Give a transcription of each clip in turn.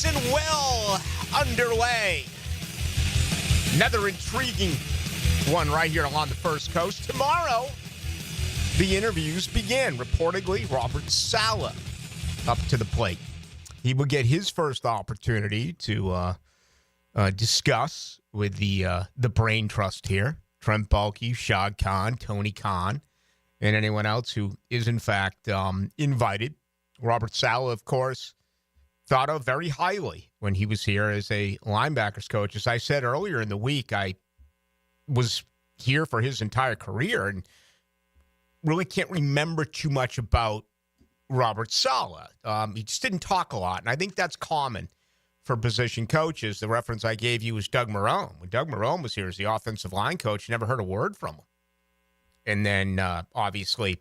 season well underway. Another intriguing one right here along the First Coast. Tomorrow, the interviews begin. Reportedly, Robert Saleh up to the plate. He will get his first opportunity to discuss with the brain trust here. Trent Baalke, Shad Khan, Tony Khan, and anyone else who is, in fact, invited. Robert Saleh, of course, thought of very highly when he was here as a linebackers coach. As I said earlier in the week, I was here for his entire career and really can't remember too much about Robert Saleh. He just didn't talk a lot, and I think that's common for position coaches. The reference I gave you was Doug Marrone. When Doug Marrone was here as the offensive line coach, you never heard a word from him. And then, obviously,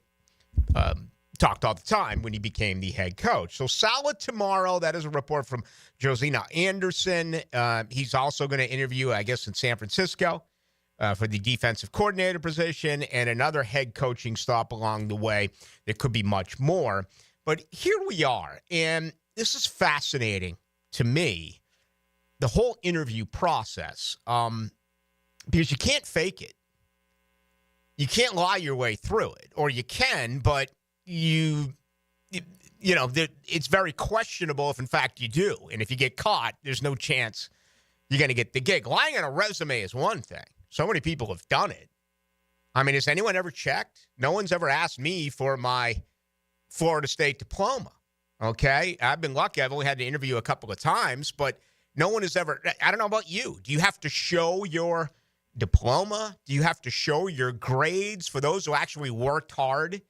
talked all the time when he became the head coach. So Saleh tomorrow, that is a report from Josina Anderson. He's also going to interview, I guess, in San Francisco for the defensive coordinator position and another head coaching stop along the way. There could be much more. But here we are, and this is fascinating to me, the whole interview process, because you can't fake it. You can't lie your way through it, or you can, but you know, it's very questionable if, in fact, you do. And if you get caught, there's no chance you're going to get the gig. Lying on a resume is one thing. So many people have done it. I mean, has anyone ever checked? No one's ever asked me for my Florida State diploma. Okay? I've been lucky. I've only had to interview a couple of times, but no one has ever. I don't know about you. Do you have to show your diploma? Do you have to show your grades for those who actually worked hard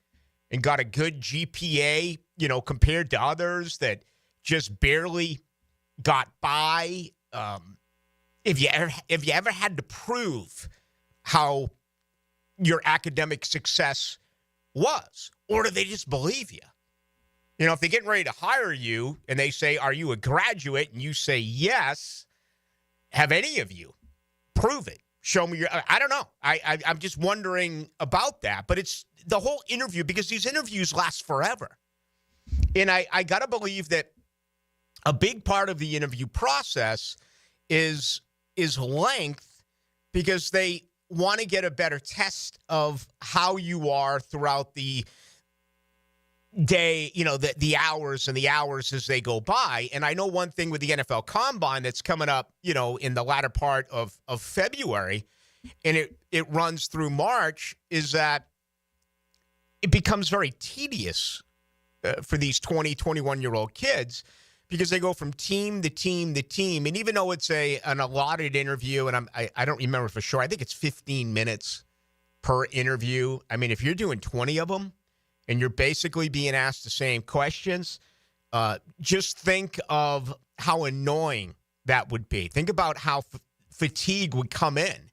and got a good GPA, you know, compared to others that just barely got by? If you ever had to prove how your academic success was, or do they just believe you? You know, if they're getting ready to hire you and they say, "Are you a graduate?" and you say yes, have any of you prove it? Show me your. I don't know. I'm just wondering about that. But it's the whole interview, because these interviews last forever, and I gotta believe that a big part of the interview process is length, because they want to get a better test of how you are throughout the day, you know, the hours and the hours as they go by. And I know one thing with the NFL Combine that's coming up, you know, in the latter part of February, and it runs through March, is that it becomes very tedious for these 20, 21-year-old kids, because they go from team to team to team. And even though it's an allotted interview, and I don't remember for sure, I think it's 15 minutes per interview. I mean, if you're doing 20 of them and you're basically being asked the same questions, just think of how annoying that would be. Think about how fatigue would come in.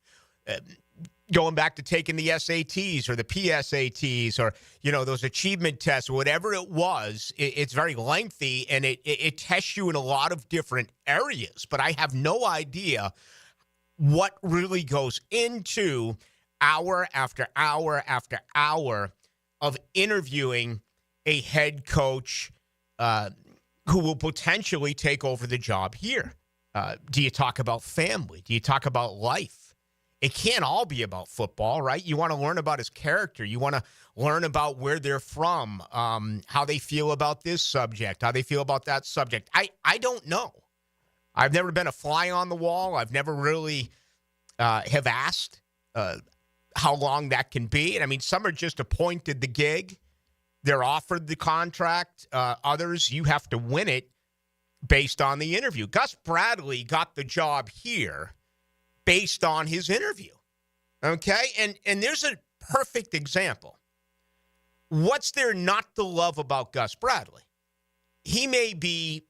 Going back to taking the SATs or the PSATs, or, you know, those achievement tests, whatever it was, it's very lengthy, and it tests you in a lot of different areas. But I have no idea what really goes into hour after hour after hour of interviewing a head coach who will potentially take over the job here. Do you talk about family? Do you talk about life? It can't all be about football, right? You want to learn about his character. You want to learn about where they're from, how they feel about this subject, how they feel about that subject. I don't know. I've never been a fly on the wall. I've never really have asked how long that can be. And I mean, some are just appointed the gig. They're offered the contract. Others, you have to win it based on the interview. Gus Bradley got the job here based on his interview, okay? And there's a perfect example. What's there not to love about Gus Bradley? He may be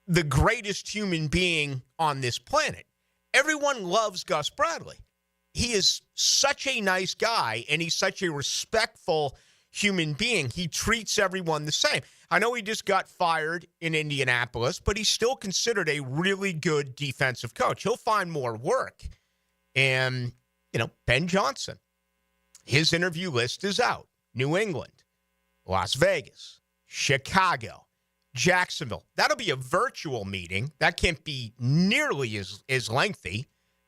the greatest human being on this planet. Everyone loves Gus Bradley. He is such a nice guy, and he's such a respectful human being. He treats everyone the same. I know he just got fired in Indianapolis, but he's still considered a really good defensive coach. He'll find more work. And, you know, Ben Johnson, his interview list is out. New England, Las Vegas, Chicago, Jacksonville. That'll be a virtual meeting. That can't be nearly as lengthy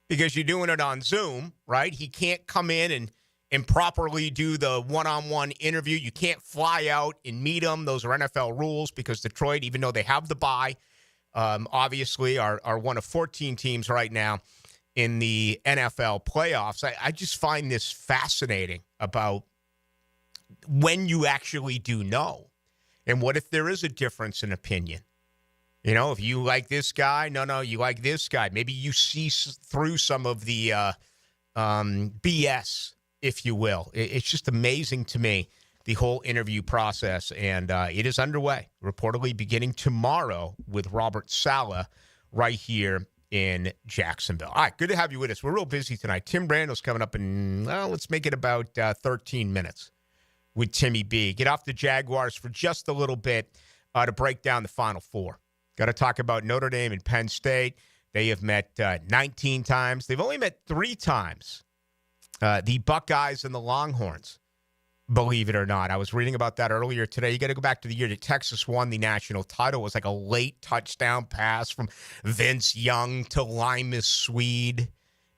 because you're doing it on Zoom, right? He can't come in and properly do the one-on-one interview. You can't fly out and meet him. Those are NFL rules because Detroit, even though they have the bye, obviously are one of 14 teams right now in the NFL playoffs. I just find this fascinating about when you actually do know. And what if there is a difference in opinion? You know, if you like this guy, no, you like this guy. Maybe you see through some of the BS, if you will. It's just amazing to me, the whole interview process. And it is underway, reportedly beginning tomorrow with Robert Saleh right here in Jacksonville. All right, good to have you with us. We're real busy tonight. Tim Brando's coming up in, let's make it about 13 minutes. With Timmy B. Get off the Jaguars for just a little bit to break down the Final Four. Got to talk about Notre Dame and Penn State. They have met 19 times. They've only met 3 times. The Buckeyes and the Longhorns, believe it or not. I was reading about that earlier today. You got to go back to the year that Texas won the national title. It was like a late touchdown pass from Vince Young to Limas Swede.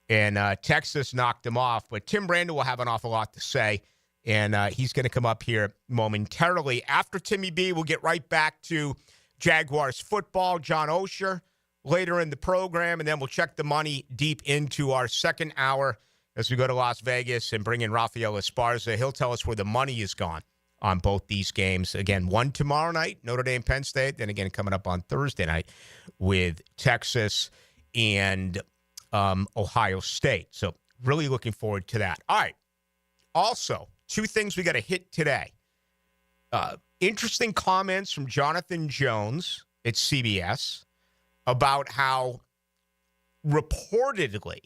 And Texas knocked him off. But Tim Brando will have an awful lot to say. And he's going to come up here momentarily. After Timmy B, we'll get right back to Jaguars football, John Oeser, later in the program. And then we'll check the money deep into our second hour as we go to Las Vegas and bring in Rafael Esparza. He'll tell us where the money is gone on both these games. Again, one tomorrow night, Notre Dame, Penn State. Then again, coming up on Thursday night with Texas and Ohio State. So really looking forward to that. All right. Also, 2 things we got to hit today. Interesting comments from Jonathan Jones at CBS about how reportedly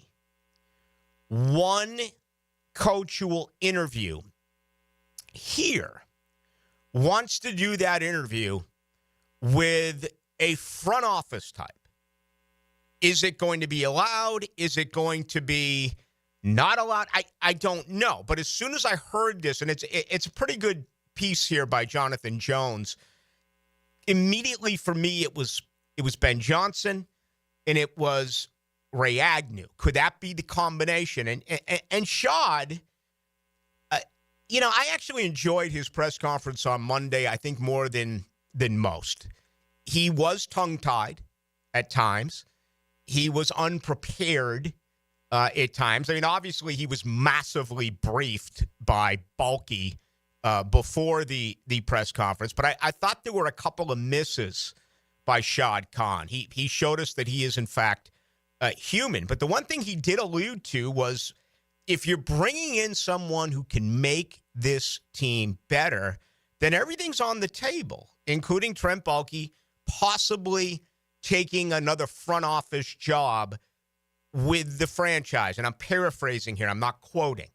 one coach who will interview here wants to do that interview with a front office type. Is it going to be allowed? Is it going to be not allowed? I don't know. But as soon as I heard this, and it's a pretty good piece here by Jonathan Jones, immediately for me it was Ben Johnson and it was Ray Agnew. Could that be the combination? And Shad, I actually enjoyed his press conference on Monday, I think more than most. He was tongue-tied at times. He was unprepared at times. I mean, obviously, he was massively briefed by Baalke before the press conference, but I thought there were a couple of misses by Shad Khan. He showed us that he is, in fact, human. But the one thing he did allude to was if you're bringing in someone who can make this team better, then everything's on the table, including Trent Baalke possibly taking another front office job with the franchise. And I'm paraphrasing here. I'm not quoting.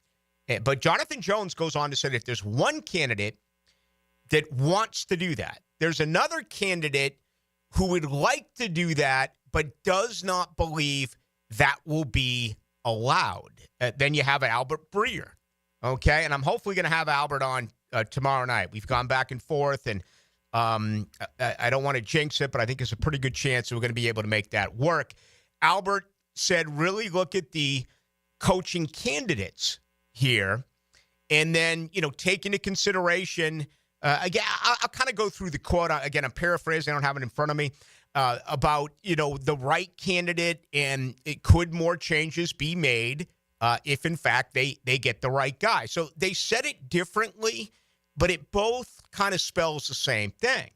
But Jonathan Jones goes on to say that if there's one candidate that wants to do that, there's another candidate who would like to do that but does not believe that will be allowed. Then you have Albert Breer, okay? And I'm hopefully going to have Albert on tomorrow night. We've gone back and forth, and I don't want to jinx it, but I think there's a pretty good chance that we're going to be able to make that work. Albert said really look at the coaching candidates here and then, take into consideration, again, I'll kind of go through the quote. Again, I'm paraphrasing. I don't have it in front of me. About, the right candidate, and could more changes be made if, in fact, they get the right guy. So they said it differently, but it both kind of spells the same thing.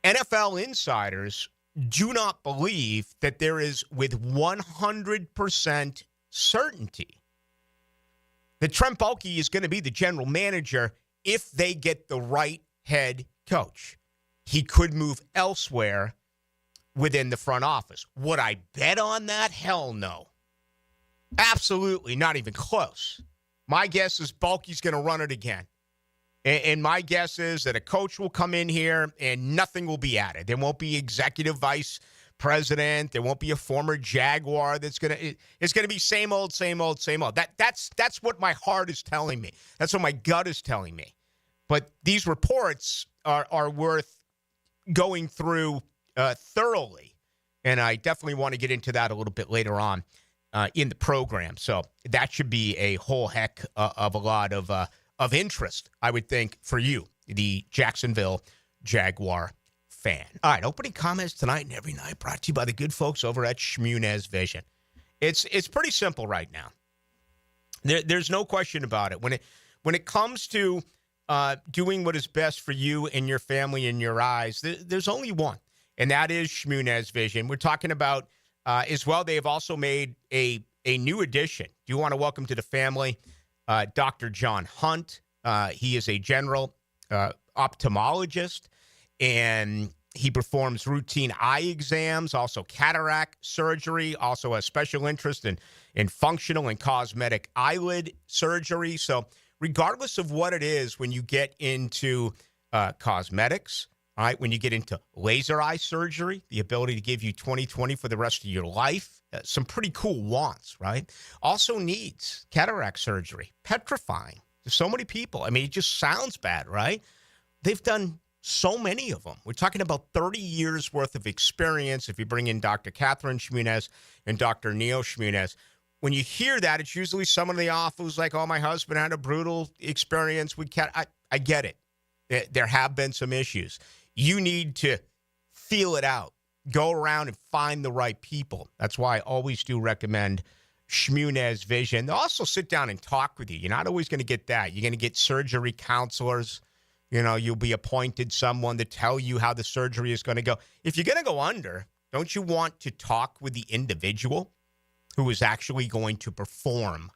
NFL insiders do not believe that there is, with 100% certainty, that Trent Baalke is going to be the general manager if they get the right head coach. He could move elsewhere within the front office. Would I bet on that? Hell no. Absolutely not even close. My guess is Baalke's going to run it again. And my guess is that a coach will come in here and nothing will be added. There won't be executive vice president. There won't be a former Jaguar it's going to be same old, same old, same old. That's what my heart is telling me. That's what my gut is telling me. But these reports are worth going through thoroughly. And I definitely want to get into that a little bit later on in the program. So that should be a whole heck of a lot of interest, I would think, for you, the Jacksonville Jaguar fan. All right, opening comments tonight and every night brought to you by the good folks over at Shmunez Vision. It's pretty simple right now. There's no question about it. When it comes to doing what is best for you and your family and your eyes, there's only one, and that is Shmunez Vision. We're talking about as well, they have also made a new addition. Do you want to welcome to the family Dr. John Hunt? He is a general ophthalmologist, and he performs routine eye exams, also cataract surgery, also has special interest in functional and cosmetic eyelid surgery. So regardless of what it is, when you get into cosmetics, all right, when you get into laser eye surgery, the ability to give you 20/20 for the rest of your life, some pretty cool wants, right? Also needs cataract surgery, petrifying. There's so many people. I mean, it just sounds bad, right? They've done so many of them. We're talking about 30 years worth of experience if you bring in Dr. Catherine Shmunez and Dr. Neil Shmunez. When you hear that, it's usually someone in the office who's like, oh, my husband had a brutal experience with cat. I get it. There have been some issues. You need to feel it out. Go around and find the right people. That's why I always do recommend Shmunez Vision. They'll also sit down and talk with you. You're not always going to get that. You're going to get surgery counselors. You know, you'll be appointed someone to tell you how the surgery is going to go. If you're going to go under, don't you want to talk with the individual who is actually going to perform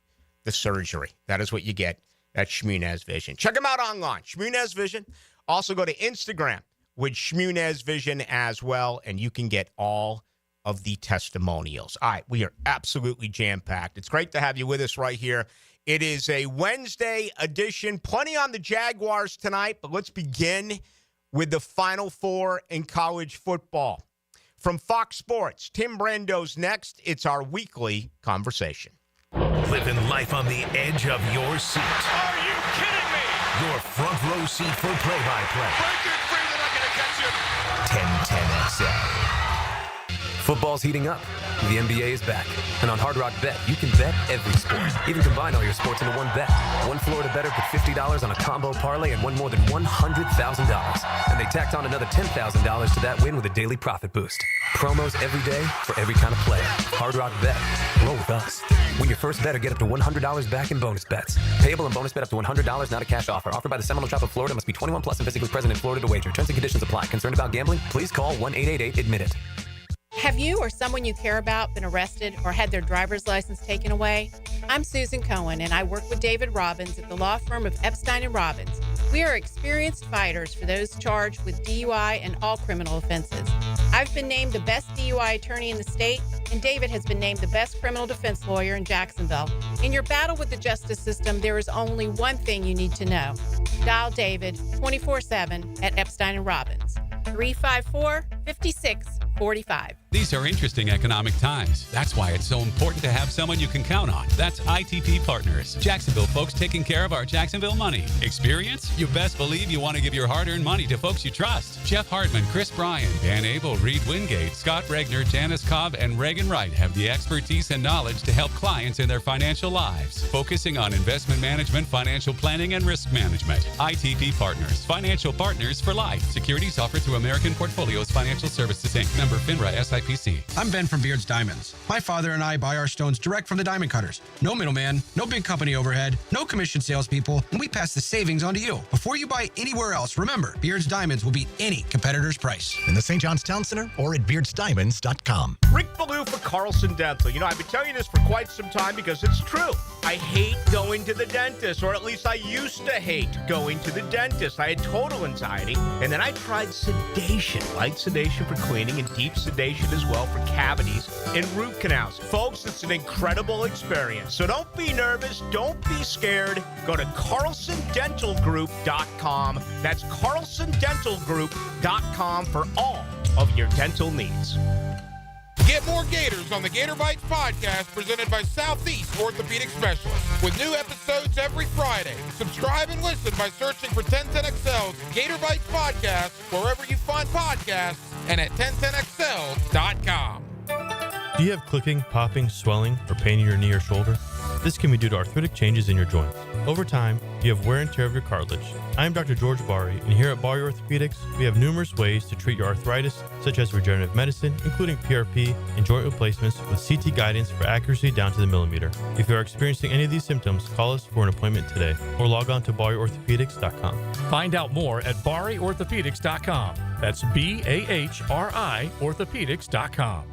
the surgery? That is what you get at Shmunez Vision. Check them out online, Shmunez Vision. Also go to Instagram with Shmunez Vision as well, and you can get all of the testimonials. All right, we are absolutely jam-packed. It's great to have you with us right here. It is a Wednesday edition. Plenty on the Jaguars tonight, but let's begin with the Final Four in college football. From Fox Sports, Tim Brando's next. It's our weekly conversation. Living life on the edge of your seat. Are you kidding me? Your front row seat for play-by-play. Break it free, they're not going to catch you. 1010XL. Football's heating up. The NBA is back. And on Hard Rock Bet, you can bet every sport. Even combine all your sports into one bet. One Florida bettor put $50 on a combo parlay and won more than $100,000. And they tacked on another $10,000 to that win with a daily profit boost. Promos every day for every kind of player. Hard Rock Bet. Roll with us. Win your first bet or get up to $100 back in bonus bets. Payable and bonus bet up to $100, not a cash offer. Offered by the Seminole Tribe of Florida. Must be 21 plus and physically present in Florida to wager. Terms and conditions apply. Concerned about gambling? Please call 1-888-ADMIT-IT. Have you or someone you care about been arrested or had their driver's license taken away? I'm Susan Cohen, and I work with David Robbins at the law firm of Epstein & Robbins. We are experienced fighters for those charged with DUI and all criminal offenses. I've been named the best DUI attorney in the state, and David has been named the best criminal defense lawyer in Jacksonville. In your battle with the justice system, there is only one thing you need to know. Dial David 24/7 at Epstein & Robbins, 354-5645. These are interesting economic times. That's why it's so important to have someone you can count on. That's ITP Partners. Jacksonville folks taking care of our Jacksonville money. Experience? You best believe you want to give your hard-earned money to folks you trust. Jeff Hartman, Chris Bryan, Dan Abel, Reed Wingate, Scott Regner, Janice Cobb, and Reagan Wright have the expertise and knowledge to help clients in their financial lives, focusing on investment management, financial planning, and risk management. ITP Partners. Financial partners for life. Securities offered through American Portfolios Financial Services, Inc. Member FINRA SIPC. I'm Ben from Beard's Diamonds. My father and I buy our stones direct from the diamond cutters. No middleman, no big company overhead, no commission salespeople, and we pass the savings on to you. Before you buy anywhere else, remember, Beard's Diamonds will beat any competitor's price. In the St. John's Town Center or at beardsdiamonds.com. Rick Ballou for Carlson Dental. You know, I've been telling you this for quite some time because it's true. I hate going to the dentist, or at least I used to hate going to the dentist. I had total anxiety, and then I tried sedation, light sedation for cleaning and deep sedation as well for cavities and root canals. Folks, it's an incredible experience. So don't be nervous. Don't be scared. Go to carlsondentalgroup.com. That's carlsondentalgroup.com for all of your dental needs. Get more Gators on the Gator Bites podcast presented by Southeast Orthopedic Specialists with new episodes every Friday. Subscribe and listen by searching for 1010XL's Gator Bites podcast wherever you find podcasts and at 1010XL.com. Do you have clicking, popping, swelling, or pain in your knee or shoulder? This can be due to arthritic changes in your joints. Over time, you have wear and tear of your cartilage. I am Dr. George Bari, and here at Bari Orthopedics, we have numerous ways to treat your arthritis, such as regenerative medicine, including PRP and joint replacements with CT guidance for accuracy down to the millimeter. If you are experiencing any of these symptoms, call us for an appointment today or log on to BariOrthopedics.com. Find out more at BariOrthopedics.com. That's BAHRI Orthopedics.com.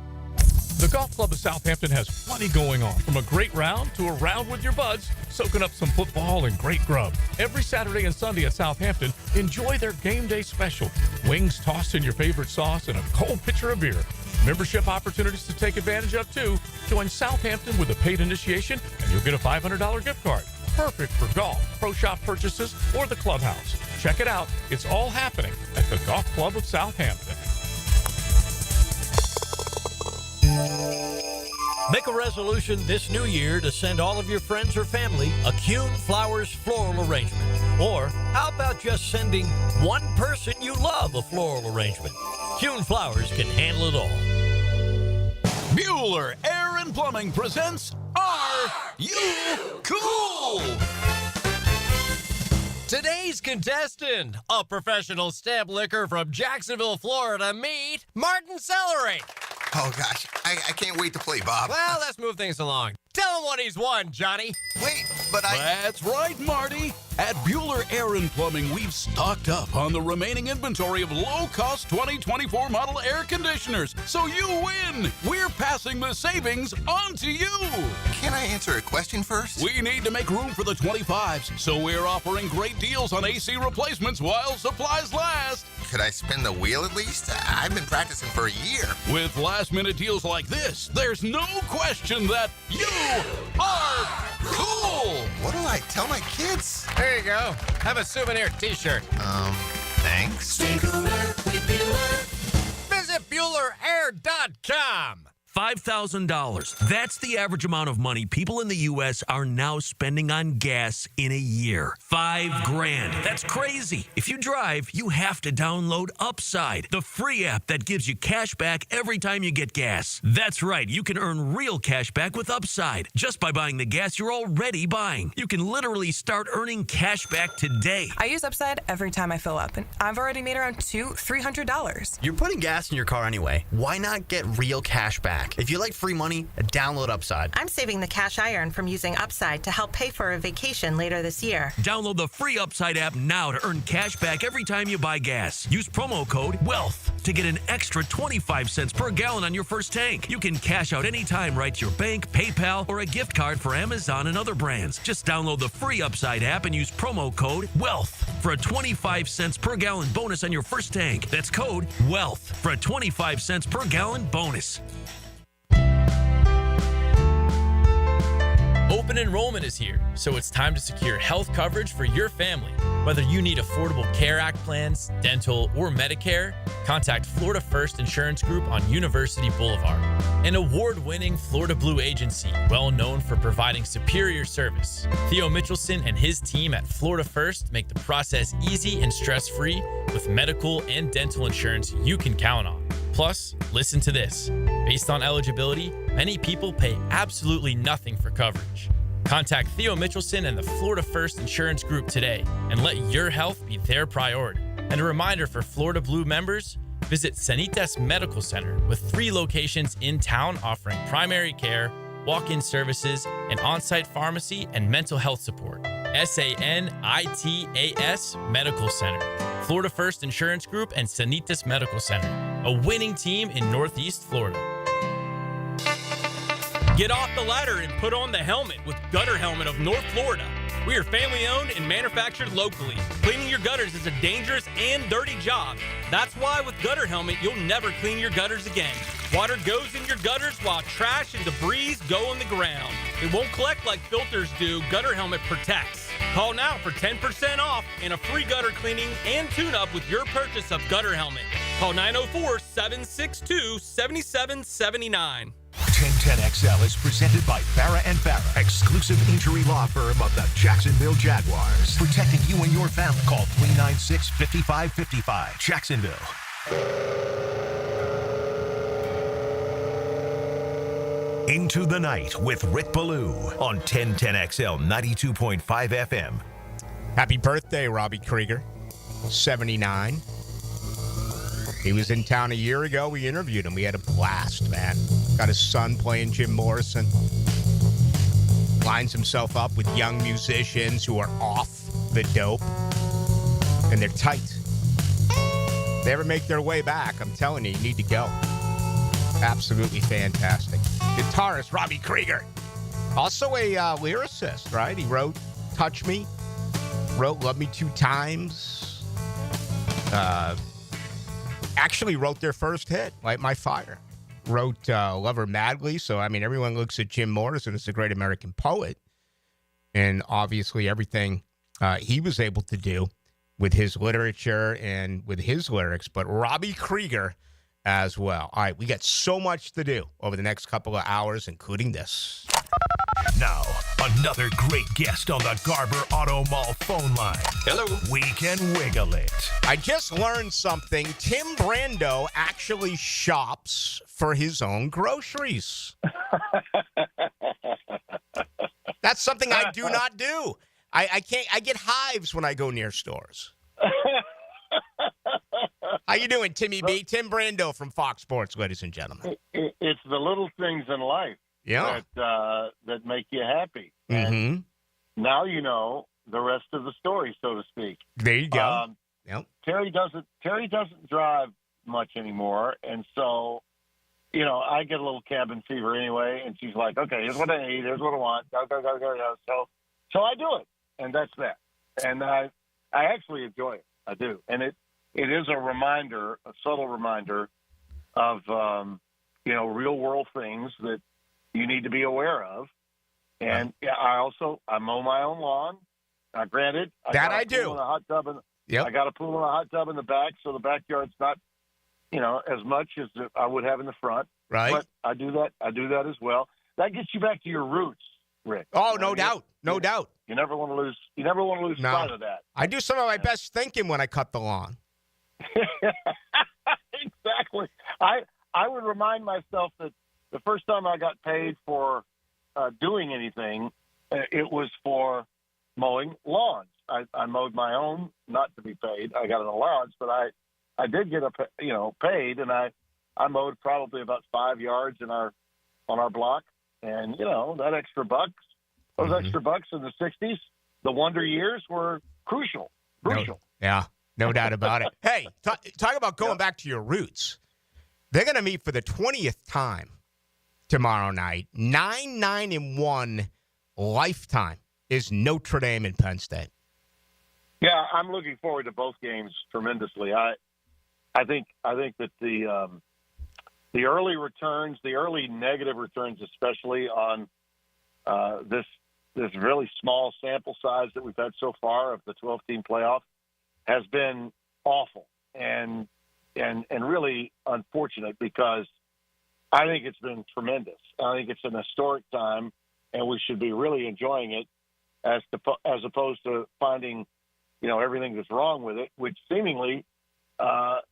The Golf Club of Southampton has plenty going on, from a great round to a round with your buds, soaking up some football and great grub. Every Saturday and Sunday at Southampton, enjoy their game day special. Wings tossed in your favorite sauce and a cold pitcher of beer. Membership opportunities to take advantage of, too. Join Southampton with a paid initiation, and you'll get a $500 gift card. Perfect for golf, pro shop purchases, or the clubhouse. Check it out. It's all happening at the Golf Club of Southampton. Make a resolution this new year to send all of your friends or family a Kuhn Flowers floral arrangement. Or how about just sending one person you love a floral arrangement? Kuhn Flowers can handle it all. Bueller Air and Plumbing presents Are You Cool? Today's contestant, a professional stamp licker from Jacksonville, Florida, meet Martin Celery. Oh, gosh. I can't wait to play, Bob. Well, let's move things along. Tell him what he's won, Johnny. Wait, but That's right, Marty. At Bueller Air and Plumbing, we've stocked up on the remaining inventory of low-cost 2024 model air conditioners. So you win. We're passing the savings on to you. Can I answer a question first? We need to make room for the 25s, so we're offering great deals on AC replacements while supplies last. Could I spin the wheel at least? I've been practicing for a year. With last-minute deals like this, there's no question that you are cool. What do I tell my kids? There you go. Have a souvenir t-shirt. Thanks. Stay cooler with Bueller. Visit BuellerAir.com. $5,000. That's the average amount of money people in the U.S. are now spending on gas in a year. $5,000. That's crazy. If you drive, you have to download Upside, the free app that gives you cash back every time you get gas. That's right. You can earn real cash back with Upside just by buying the gas you're already buying. You can literally start earning cash back today. I use Upside every time I fill up, and I've already made around $300. You're putting gas in your car anyway. Why not get real cash back? If you like free money, download Upside. I'm saving the cash I earn from using Upside to help pay for a vacation later this year. Download the free Upside app now to earn cash back every time you buy gas. Use promo code WEALTH to get an extra 25 cents per gallon on your first tank. You can cash out anytime right to your bank, PayPal, or a gift card for Amazon and other brands. Just download the free Upside app and use promo code WEALTH for a 25 cents per gallon bonus on your first tank. That's code WEALTH for a 25 cents per gallon bonus. Open enrollment is here, so it's time to secure health coverage for your family. Whether you need Affordable Care Act plans, dental, or Medicare, contact Florida First Insurance Group on University Boulevard, an award-winning Florida Blue agency well known for providing superior service. Theo Mitchelson and his team at Florida First make the process easy and stress-free with medical and dental insurance you can count on. Plus, listen to this. Based on eligibility, many people pay absolutely nothing for coverage. Contact Theo Mitchelson and the Florida First Insurance Group today and let your health be their priority. And a reminder for Florida Blue members, visit Sanitas Medical Center with 3 locations in town offering primary care, walk-in services, and on-site pharmacy and mental health support. SANITAS Medical Center, Florida First Insurance Group, and Sanitas Medical Center, a winning team in Northeast Florida. Get off the ladder and put on the helmet with Gutter Helmet of North Florida. We are family owned and manufactured locally. Cleaning your gutters is a dangerous and dirty job. That's why with Gutter Helmet, you'll never clean your gutters again. Water goes in your gutters while trash and debris go on the ground. It won't collect like filters do. Gutter Helmet protects. Call now for 10% off and a free gutter cleaning and tune-up with your purchase of Gutter Helmet. Call 904-762-7779. 1010XL is presented by Farrah & Farrah, exclusive injury law firm of the Jacksonville Jaguars. Protecting you and your family. Call 396-5555. Jacksonville. Into the Night with Rick Ballou on 1010XL 92.5 FM. Happy birthday, Robbie Krieger. 79. He was in town a year ago. We interviewed him. We had a blast, man. Got his son playing Jim Morrison. Lines himself up with young musicians who are off the dope. And they're tight. If they ever make their way back, I'm telling you, you need to go. Absolutely fantastic. Guitarist Robbie Krieger. Also a lyricist, right? He wrote Touch Me. Wrote Love Me Two Times. Actually wrote their first hit, Light My Fire. Wrote Love Her Madly. So, I mean, everyone looks at Jim Morrison as a great American poet. And obviously everything he was able to do with his literature and with his lyrics. But Robbie Krieger as well. All right, we got so much to do over the next couple of hours, including this. Now, another great guest on the Garber Auto Mall phone line. Hello. We can wiggle it. I just learned something. Tim Brando actually shops for his own groceries. That's something I do not do. I can't. I get hives when I go near stores. How you doing, Timmy B? Tim Brando from Fox Sports, ladies and gentlemen. It's the little things in life that make you happy. And now you know the rest of the story, so to speak. There you go. Terry doesn't drive much anymore, and so I get a little cabin fever anyway. And she's like, "Okay, here's what I need. Here's what I want. Go. So I do it, and that's that. And I actually enjoy it. I do, and it is a reminder, a subtle reminder of, real world things that you need to be aware of. And I mow my own lawn. Granted, I do. I got a pool and a hot tub in the back, so the backyard's not, as much as I would have in the front. Right. But I do that as well. That gets you back to your roots, Rick. Oh, no doubt. No doubt. You never want to lose sight of that. I do some of my best thinking when I cut the lawn. Exactly. I would remind myself that the first time I got paid for doing anything, it was for mowing lawns. I mowed my own, not to be paid. I got an allowance, but I did get paid, and I mowed probably about 5 yards on our block, and that extra bucks. Those extra bucks in the 60s, the wonder years, were crucial. No doubt about it. Hey, talk about going back to your roots. They're going to meet for the 20th time tomorrow night. 9-1 lifetime is Notre Dame and Penn State. Yeah, I'm looking forward to both games tremendously. I think that the early returns, the early negative returns, especially on this really small sample size that we've had so far of the 12-team playoff, has been awful and really unfortunate, because I think it's been tremendous. I think it's an historic time, and we should be really enjoying it as opposed to finding, everything that's wrong with it, which seemingly the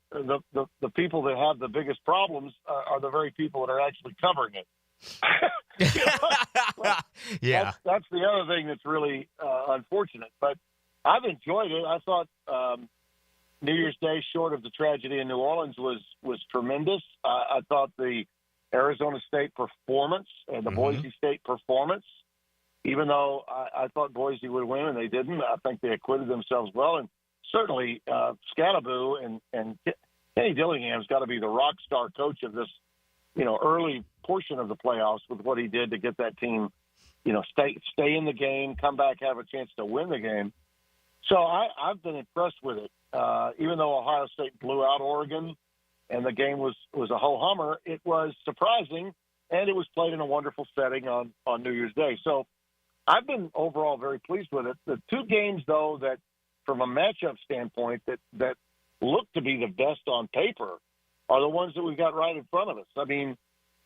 people that have the biggest problems are the very people that are actually covering it. Yeah. That's the other thing that's really unfortunate. But I've enjoyed it. I thought New Year's Day, short of the tragedy in New Orleans, was tremendous. I thought the Arizona State performance and the Boise State performance, even though I thought Boise would win and they didn't, I think they acquitted themselves well. And certainly Scalaboo and Kenny Dillingham's got to be the rock star coach of this, early portion of the playoffs, with what he did to get that team, stay in the game, come back, have a chance to win the game. So I've been impressed with it. Even though Ohio State blew out Oregon and the game was a ho-hummer, it was surprising, and it was played in a wonderful setting on New Year's Day. So I've been overall very pleased with it. The two games, though, that from a matchup standpoint that look to be the best on paper are the ones that we've got right in front of us. I mean,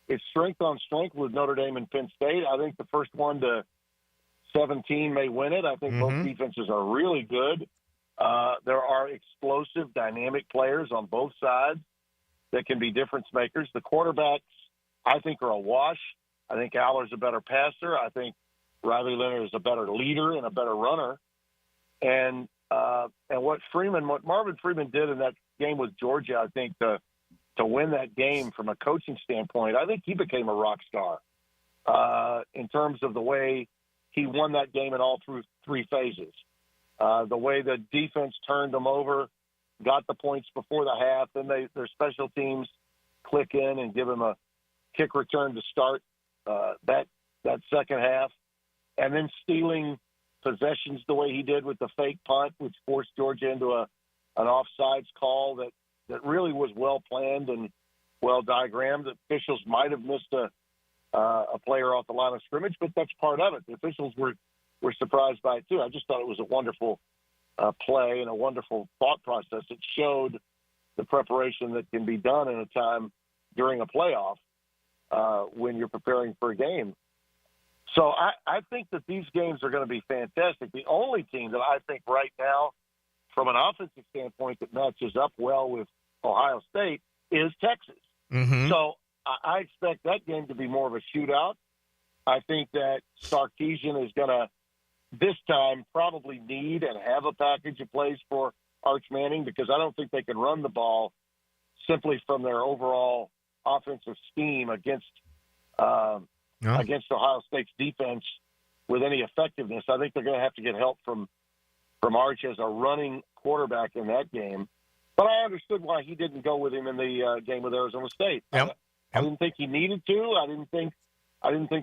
it's strength on strength with Notre Dame and Penn State. I think the first one to 17 may win it. I think both defenses are really good. There are explosive, dynamic players on both sides that can be difference makers. The quarterbacks, I think, are a wash. I think Aller's a better passer. I think Riley Leonard is a better leader and a better runner. And what Marvin Freeman did in that game with Georgia, I think, to win that game from a coaching standpoint, I think he became a rock star in terms of the way he won that game in all through three phases. The way the defense turned them over, got the points before the half, then their special teams click in and give them a kick return to start that second half, and then stealing possessions the way he did with the fake punt, which forced Georgia into an offsides call that really was well planned and well diagrammed. The officials might have missed a player off the line of scrimmage, but that's part of it. The officials were surprised by it too. I just thought it was a wonderful play and a wonderful thought process. It showed the preparation that can be done in a time during a playoff when you're preparing for a game. So I think that these games are going to be fantastic. The only team that I think right now, from an offensive standpoint, that matches up well with Ohio State is Texas. So I expect that game to be more of a shootout. I think that Sarkisian is going to, this time, probably need and have a package of plays for Arch Manning, because I don't think they can run the ball simply from their overall offensive scheme against Ohio State's defense with any effectiveness. I think they're going to have to get help from Arch as a running quarterback in that game. But I understood why he didn't go with him in the game with Arizona State. I didn't think he needed to. I didn't think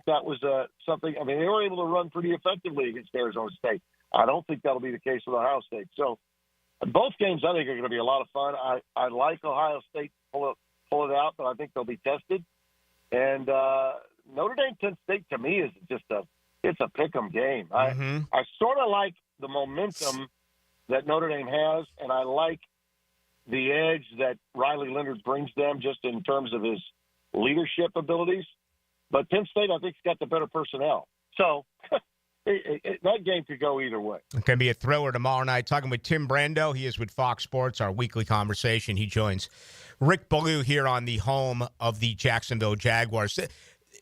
that was something. I mean, they were able to run pretty effectively against Arizona State. I don't think that'll be the case with Ohio State. So both games, I think, are going to be a lot of fun. I like Ohio State to pull it out, but I think they'll be tested. And Notre Dame, Penn State, to me, is just it's a pick'em game. I sort of like the momentum that Notre Dame has, and I like the edge that Riley Leonard brings them just in terms of his leadership abilities. But Penn State, I think, has got the better personnel. So that game could go either way. It's going to be a thriller tomorrow night. Talking with Tim Brando. He is with Fox Sports, our weekly conversation. He joins Rick Ballou here on the home of the Jacksonville Jaguars.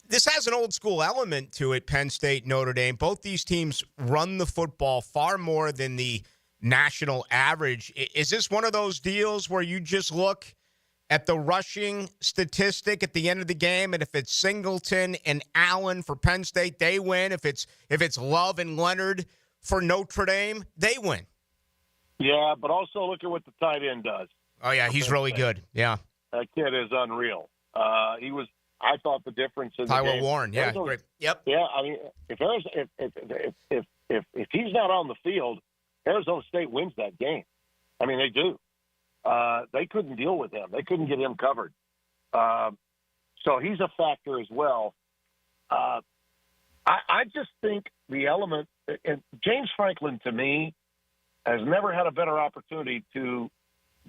This has an old-school element to it, Penn State, Notre Dame. Both these teams run the football far more than the national average. Is this one of those deals where you just look at the rushing statistic at the end of the game, and if it's Singleton and Allen for Penn State, they win. If it's Love and Leonard for Notre Dame, they win? Yeah, but also look at what the tight end does. Oh, yeah, he's really good. Yeah. That kid is unreal. He was, I thought, the difference in Tyler the game. Warren, yeah. Great. Yep. Yeah, I mean, if he's not on the field, Arizona State wins that game. I mean, they do. They couldn't deal with him. They couldn't get him covered. So he's a factor as well. I just think the element – and James Franklin, to me, has never had a better opportunity to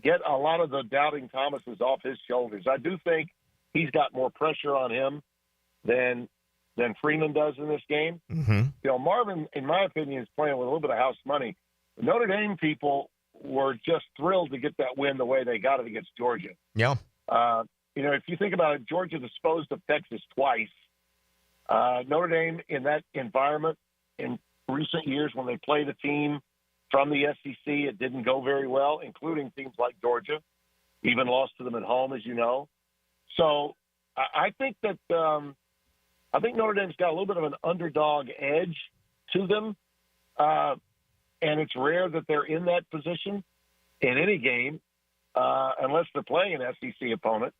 get a lot of the doubting Thomases off his shoulders. I do think he's got more pressure on him than Freeman does in this game. You know, Marvin, in my opinion, is playing with a little bit of house money. The Notre Dame people were just thrilled to get that win the way they got it against Georgia. Yeah. You know, if you think about it, Georgia disposed of Texas twice. Notre Dame, in that environment, in recent years when they played a team from the SEC, it didn't go very well, including teams like Georgia. Even lost to them at home, as you know. So I think that I think Notre Dame's got a little bit of an underdog edge to them. And it's rare that they're in that position in any game unless they're playing an SEC opponent.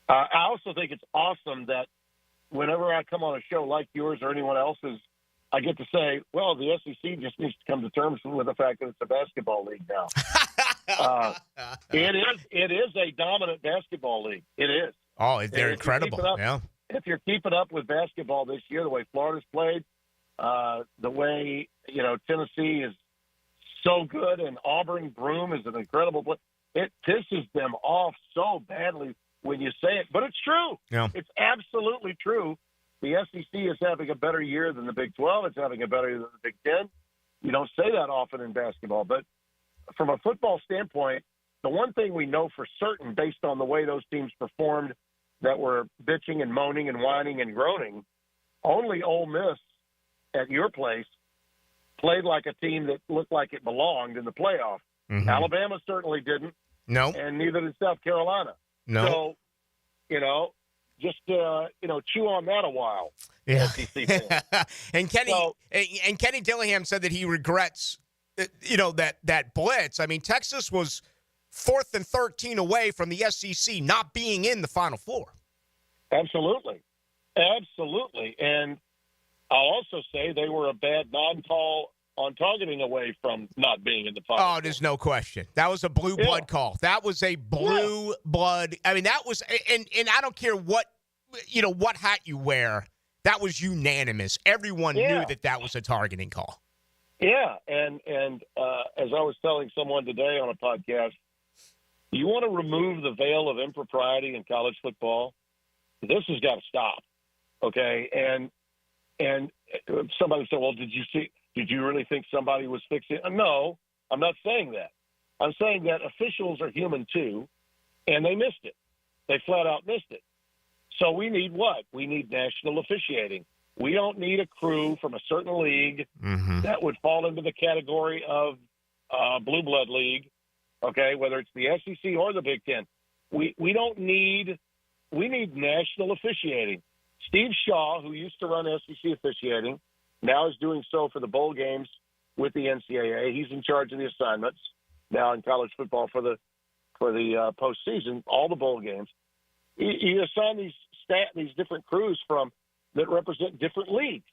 I also think it's awesome that whenever I come on a show like yours or anyone else's, I get to say, well, the SEC just needs to come to terms with the fact that it's a basketball league now. It is a dominant basketball league. It is. Oh, they're incredible. If you're keeping up with basketball this year, the way Florida's played, the way, you know, Tennessee is so good, and Auburn, Broome is an incredible play. it pisses them off so badly when you say it. But it's true. Yeah. It's absolutely true. The SEC is having a better year than the Big 12. It's having a better year than the Big 10. You don't say that often in basketball. But from a football standpoint, the one thing we know for certain based on the way those teams performed that were bitching and moaning and whining and groaning, only Ole Miss at your place played like a team that looked like it belonged in the playoff. Mm-hmm. Alabama certainly didn't. No. And neither did South Carolina. No. So, just chew on that a while. Yeah. SEC fans. and Kenny Dillingham said that he regrets, that blitz. I mean, Texas was 4th and 13 away from the SEC not being in the Final Four. Absolutely. And I'll also say they were a bad non-call on targeting away from not being in the Final Four. Oh, there's no question. That was a blue blood call. That was a blue blood. I mean, that was, and I don't care what hat you wear. That was unanimous. Everyone knew that was a targeting call. Yeah, and as I was telling someone today on a podcast, you want to remove the veil of impropriety in college football, this has got to stop, okay? And somebody said, well, did you really think somebody was fixing it? No, I'm not saying that. I'm saying that officials are human too, and they missed it. They flat out missed it. So we need what? We need national officiating. We don't need a crew from a certain league that would fall into the category of blue blood league, okay, whether it's the SEC or the Big Ten. We need national officiating. Steve Shaw, who used to run SEC officiating, now is doing so for the bowl games with the NCAA. He's in charge of the assignments now in college football for the postseason, all the bowl games. You assign these different crews that represent different leagues.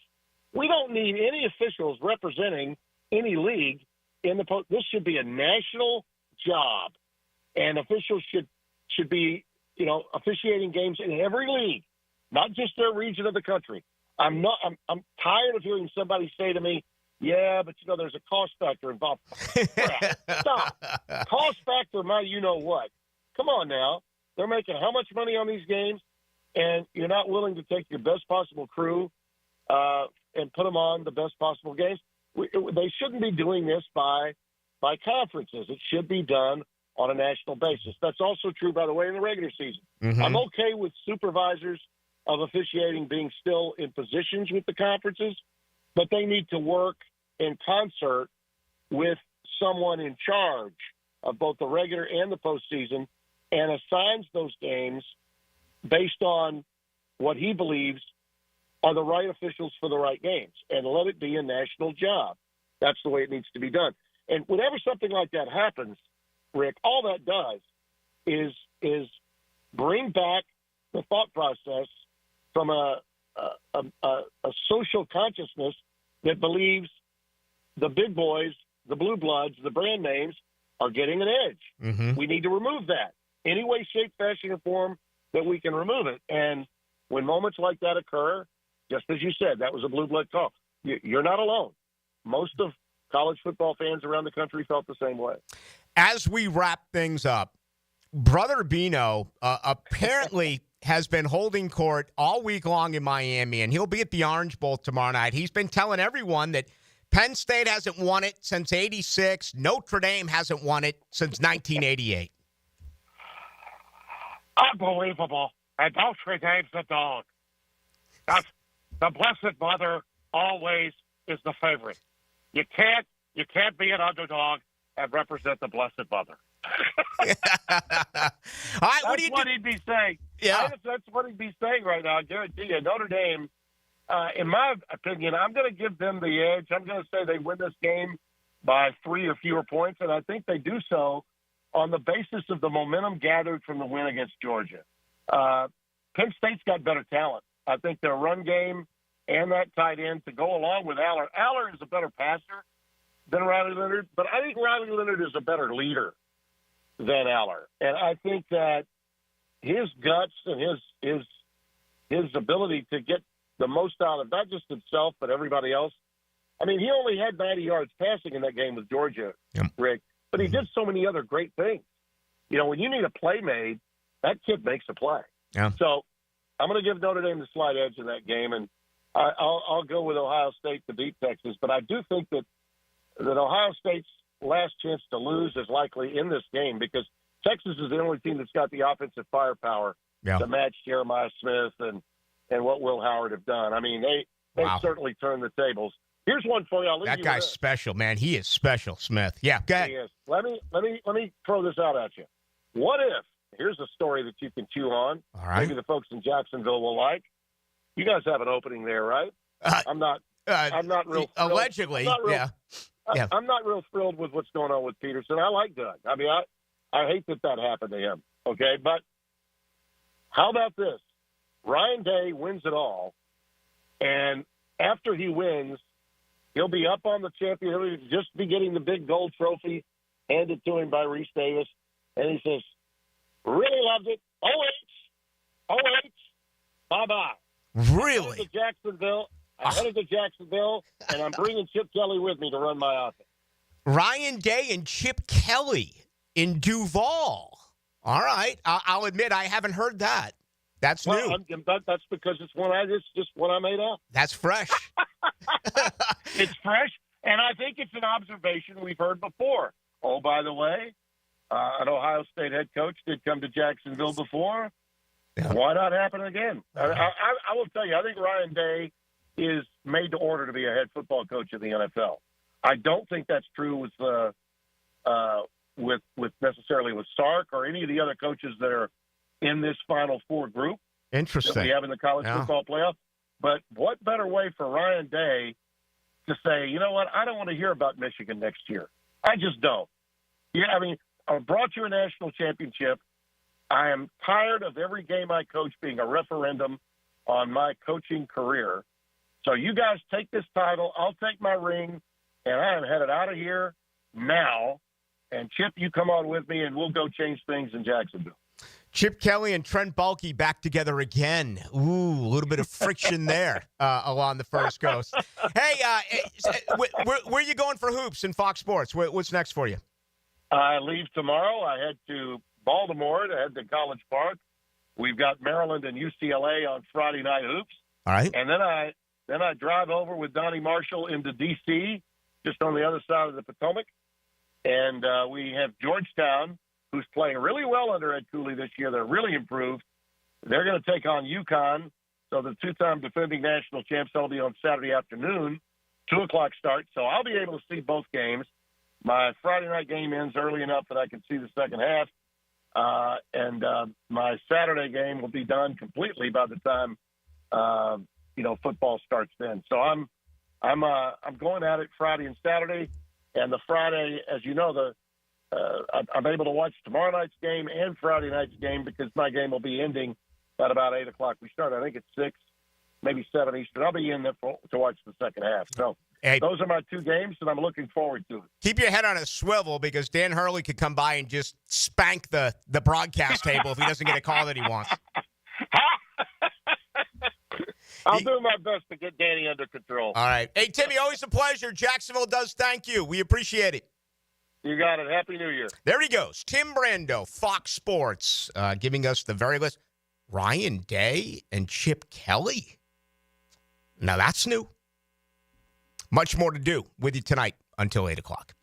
We don't need any officials representing any league in the post. This should be a national job, and officials should be officiating games in every league, not just their region of the country. I'm tired of hearing somebody say to me, yeah, but there's a cost factor involved. Stop. Cost factor, what? Come on now. They're making how much money on these games, and you're not willing to take your best possible crew and put them on the best possible games? They shouldn't be doing this by conferences. It should be done on a national basis. That's also true, by the way, in the regular season. Mm-hmm. I'm okay with supervisors of officiating being still in positions with the conferences, but they need to work in concert with someone in charge of both the regular and the postseason and assigns those games based on what he believes are the right officials for the right games, and let it be a national job. That's the way it needs to be done. And whenever something like that happens, Rick, all that does is bring back the thought process from a social consciousness that believes the big boys, the blue bloods, the brand names are getting an edge. Mm-hmm. We need to remove that. Any way, shape, fashion, or form that we can remove it. And when moments like that occur, just as you said, that was a blue blood call. You're not alone. Most of college football fans around the country felt the same way. As we wrap things up, Brother Bino apparently has been holding court all week long in Miami, and he'll be at the Orange Bowl tomorrow night. He's been telling everyone that Penn State hasn't won it since '86. Notre Dame hasn't won it since 1988. Unbelievable. And Notre Dame's a dog. That's, the Blessed Mother always is the favorite. You can't be an underdog and represent the Blessed Mother. All right, that's what he'd be saying. Yeah. That's what he'd be saying right now. I guarantee you, Notre Dame, in my opinion, I'm going to give them the edge. I'm going to say they win this game by 3 or fewer points, and I think they do so on the basis of the momentum gathered from the win against Georgia. Penn State's got better talent. I think their run game and that tight end to go along with Aller. Aller is a better passer than Riley Leonard, but I think Riley Leonard is a better leader than Aller. And I think that his guts and his ability to get the most out of not just himself but everybody else. I mean, he only had 90 yards passing in that game with Georgia, Rick, but he did so many other great things. when you need a play made, that kid makes a play. Yeah. So I'm going to give Notre Dame the slight edge in that game, and I'll go with Ohio State to beat Texas. But I do think that Ohio State's last chance to lose is likely in this game because Texas is the only team that's got the offensive firepower to match Jeremiah Smith and what Will Howard have done. I mean, they certainly turned the tables. Here's one for you. I'll leave that you guy's with special, man. He is special, Smith. Yeah, go ahead. He is. Let me throw this out at you. What if? Here's a story that you can chew on. All right. Maybe the folks in Jacksonville will like. You guys have an opening there, right? I'm not real. Allegedly, yeah. Yeah. I'm not real thrilled with what's going on with Peterson. I like Doug. I mean, I hate that happened to him. Okay, but how about this? Ryan Day wins it all, and after he wins, he'll be up on the champion. He'll just be getting the big gold trophy handed to him by Reese Davis, and he says, "Really loved it. OH, bye-bye." Really? I'm headed to Jacksonville, and I'm bringing Chip Kelly with me to run my offense. Ryan Day and Chip Kelly in Duval. All right. I'll admit I haven't heard that. That's new. That's because it's just one I made up. That's fresh. It's fresh, and I think it's an observation we've heard before. Oh, by the way, an Ohio State head coach did come to Jacksonville before. Yeah. Why not happen again? I will tell you, I think Ryan Day is made to order to be a head football coach in the NFL. I don't think that's true with necessarily with Sark or any of the other coaches that are in this Final Four group. Interesting. That we have in the college football playoff. But what better way for Ryan Day to say, you know what, I don't want to hear about Michigan next year. I just don't. Yeah, I mean, I brought you a national championship. I am tired of every game I coach being a referendum on my coaching career. So you guys take this title. I'll take my ring, and I am headed out of here now. And, Chip, you come on with me, and we'll go change things in Jacksonville. Chip Kelly and Trent Baalke back together again. Ooh, a little bit of friction there along the first coast. Hey, where are you going for hoops in Fox Sports? What's next for you? I leave tomorrow. I head to Baltimore to head to College Park. We've got Maryland and UCLA on Friday night hoops. All right. And then I drive over with Donnie Marshall into D.C., just on the other side of the Potomac. And we have Georgetown, who's playing really well under Ed Cooley this year. They're really improved. They're going to take on UConn. So the two-time defending national champs will be on Saturday afternoon, 2 o'clock start. So I'll be able to see both games. My Friday night game ends early enough that I can see the second half. And my Saturday game will be done completely by the time, football starts then. So I'm going at it Friday and Saturday. And the Friday, as you know, I'm able to watch tomorrow night's game and Friday night's game because my game will be ending at about 8 o'clock. We start, I think, at 6, maybe 7 Eastern. I'll be in there to watch the second half. So those are my 2 games, and I'm looking forward to it. Keep your head on a swivel because Dan Hurley could come by and just spank the broadcast table if he doesn't get a call that he wants. I'll do my best to get Danny under control. All right. Hey, Timmy, always a pleasure. Jacksonville does thank you. We appreciate it. You got it. Happy New Year. There he goes. Tim Brando, Fox Sports, giving us the very list. Ryan Day and Chip Kelly. Now, that's new. Much more to do with you tonight until 8 o'clock.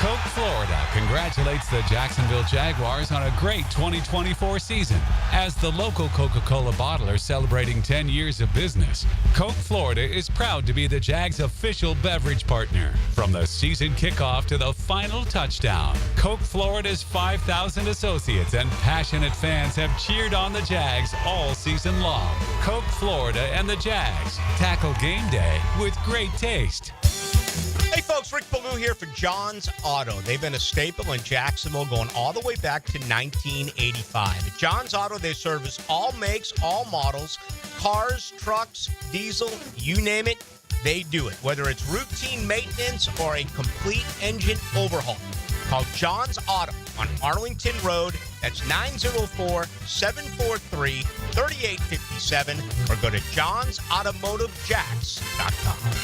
Coke, Florida congratulates the Jacksonville Jaguars on a great 2024 season. As the local Coca-Cola bottler celebrating 10 years of business, Coke, Florida is proud to be the Jags' official beverage partner. From the season kickoff to the final touchdown, Coke, Florida's 5,000 associates and passionate fans have cheered on the Jags all season long. Coke, Florida and the Jags tackle game day with great taste. Hey, folks, Rick Ballou here for John's Auto. They've been a staple in Jacksonville going all the way back to 1985. At John's Auto, they service all makes, all models, cars, trucks, diesel, you name it, they do it. Whether it's routine maintenance or a complete engine overhaul. Call John's Auto on Arlington Road. That's 904-743-3857 or go to johnsautomotivejacks.com.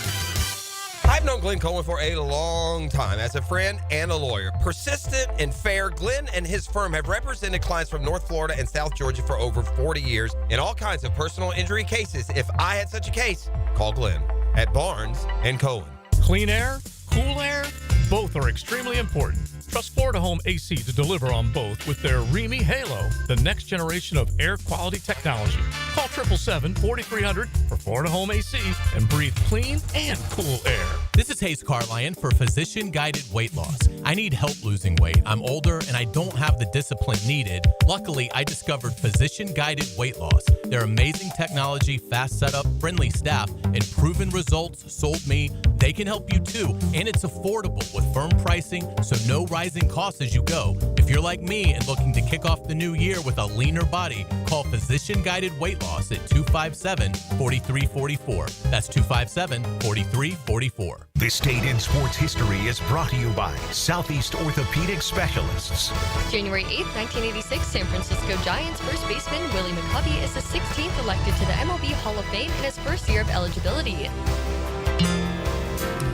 I've known Glenn Cohen for a long time as a friend and a lawyer. Persistent and fair, Glenn and his firm have represented clients from North Florida and South Georgia for over 40 years in all kinds of personal injury cases. If I had such a case, call Glenn at Barnes & Cohen. Clean air, cool air, both are extremely important. Trust Florida Home AC to deliver on both with their Remy Halo, the next generation of air quality technology. Call 777-4300 for Florida Home AC and breathe clean and cool air. This is Hayes Carlion for Physician Guided Weight Loss. I need help losing weight. I'm older and I don't have the discipline needed. Luckily, I discovered Physician Guided Weight Loss. Their amazing technology, fast setup, friendly staff, and proven results sold me. They can help you too, and it's affordable with firm pricing, so no rising costs as you go. If you're like me and looking to kick off the new year with a leaner body, call Physician Guided Weight Loss at 257-4344. That's 257-4344. This date in sports history is brought to you by Southeast Orthopedic Specialists. January 8th, 1986, San Francisco Giants first baseman Willie McCovey is the 16th elected to the MLB Hall of Fame in his first year of eligibility.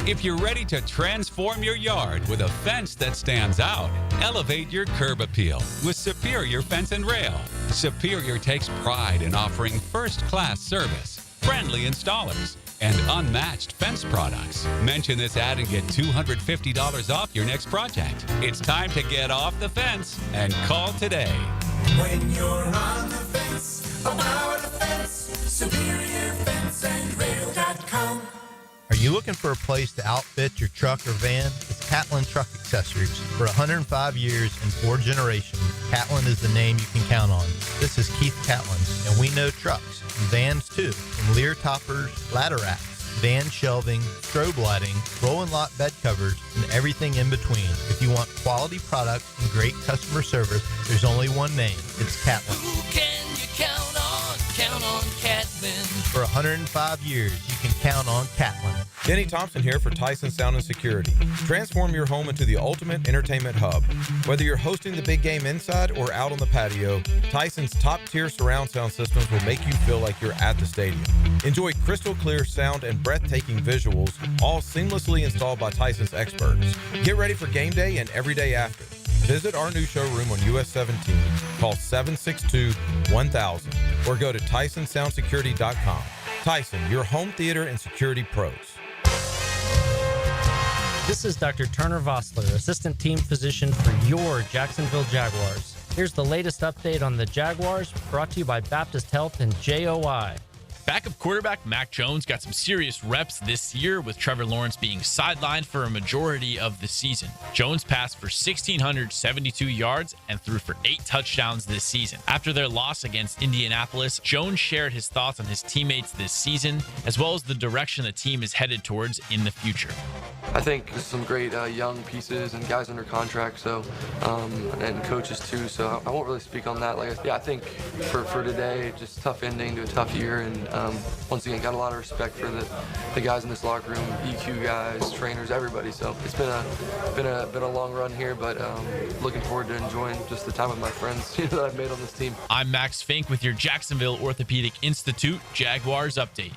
If you're ready to transform your yard with a fence that stands out, elevate your curb appeal with Superior Fence and Rail. Superior takes pride in offering first-class service, friendly installers, and unmatched fence products. Mention this ad and get $250 off your next project. It's time to get off the fence and call today. When you're on the fence, about the fence, SuperiorFenceandRail.com. Are you looking for a place to outfit your truck or van? It's Catlin Truck Accessories. For 105 years and 4 generations, Catlin is the name you can count on. This is Keith Catlin, and we know trucks and vans too, from Lear toppers, ladder racks, van shelving, strobe lighting, roll and lock bed covers, and everything in between. If you want quality products and great customer service, there's only one name. It's Catlin. Who can you count on? Count on Catlin. For 105 years, you can count on Catlin. Denny Thompson here for Tyson Sound and Security. Transform your home into the ultimate entertainment hub. Whether you're hosting the big game inside or out on the patio, Tyson's top-tier surround sound systems will make you feel like you're at the stadium. Enjoy crystal clear sound and breathtaking visuals, all seamlessly installed by Tyson's experts. Get ready for game day and every day after. Visit our new showroom on US 17. Call 762-1000 or go to TysonSoundSecurity.com. Tyson, your home theater and security pros. This is Dr. Turner Vossler, Assistant Team Physician for your Jacksonville Jaguars. Here's the latest update on the Jaguars, brought to you by Baptist Health and JOI. Backup quarterback Mac Jones got some serious reps this year, with Trevor Lawrence being sidelined for a majority of the season. Jones passed for 1,672 yards and threw for 8 touchdowns this season. After their loss against Indianapolis, Jones shared his thoughts on his teammates this season, as well as the direction the team is headed towards in the future. I think there's some great young pieces and guys under contract, so and coaches too. So I won't really speak on that. I think for today, just tough ending to a tough year, and once again, got a lot of respect for the guys in this locker room, EQ guys, trainers, everybody. So it's been a long run here, but looking forward to enjoying just the time with my friends that I've made on this team. I'm Max Fink with your Jacksonville Orthopedic Institute Jaguars update.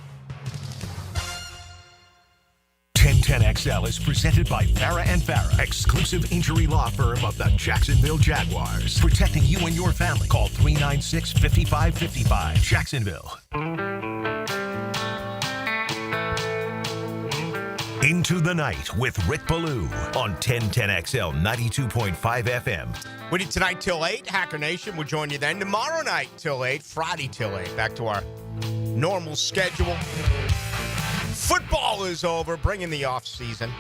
1010XL is presented by Farah & Farah, exclusive injury law firm of the Jacksonville Jaguars. Protecting you and your family. Call 396-5555. Jacksonville. Into the Night with Rick Ballou on 1010XL 92.5 FM. We did tonight till 8. Hacker Nation will join you then. Tomorrow night till 8. Friday till 8. Back to our normal schedule. Football is over. Bring in the off season.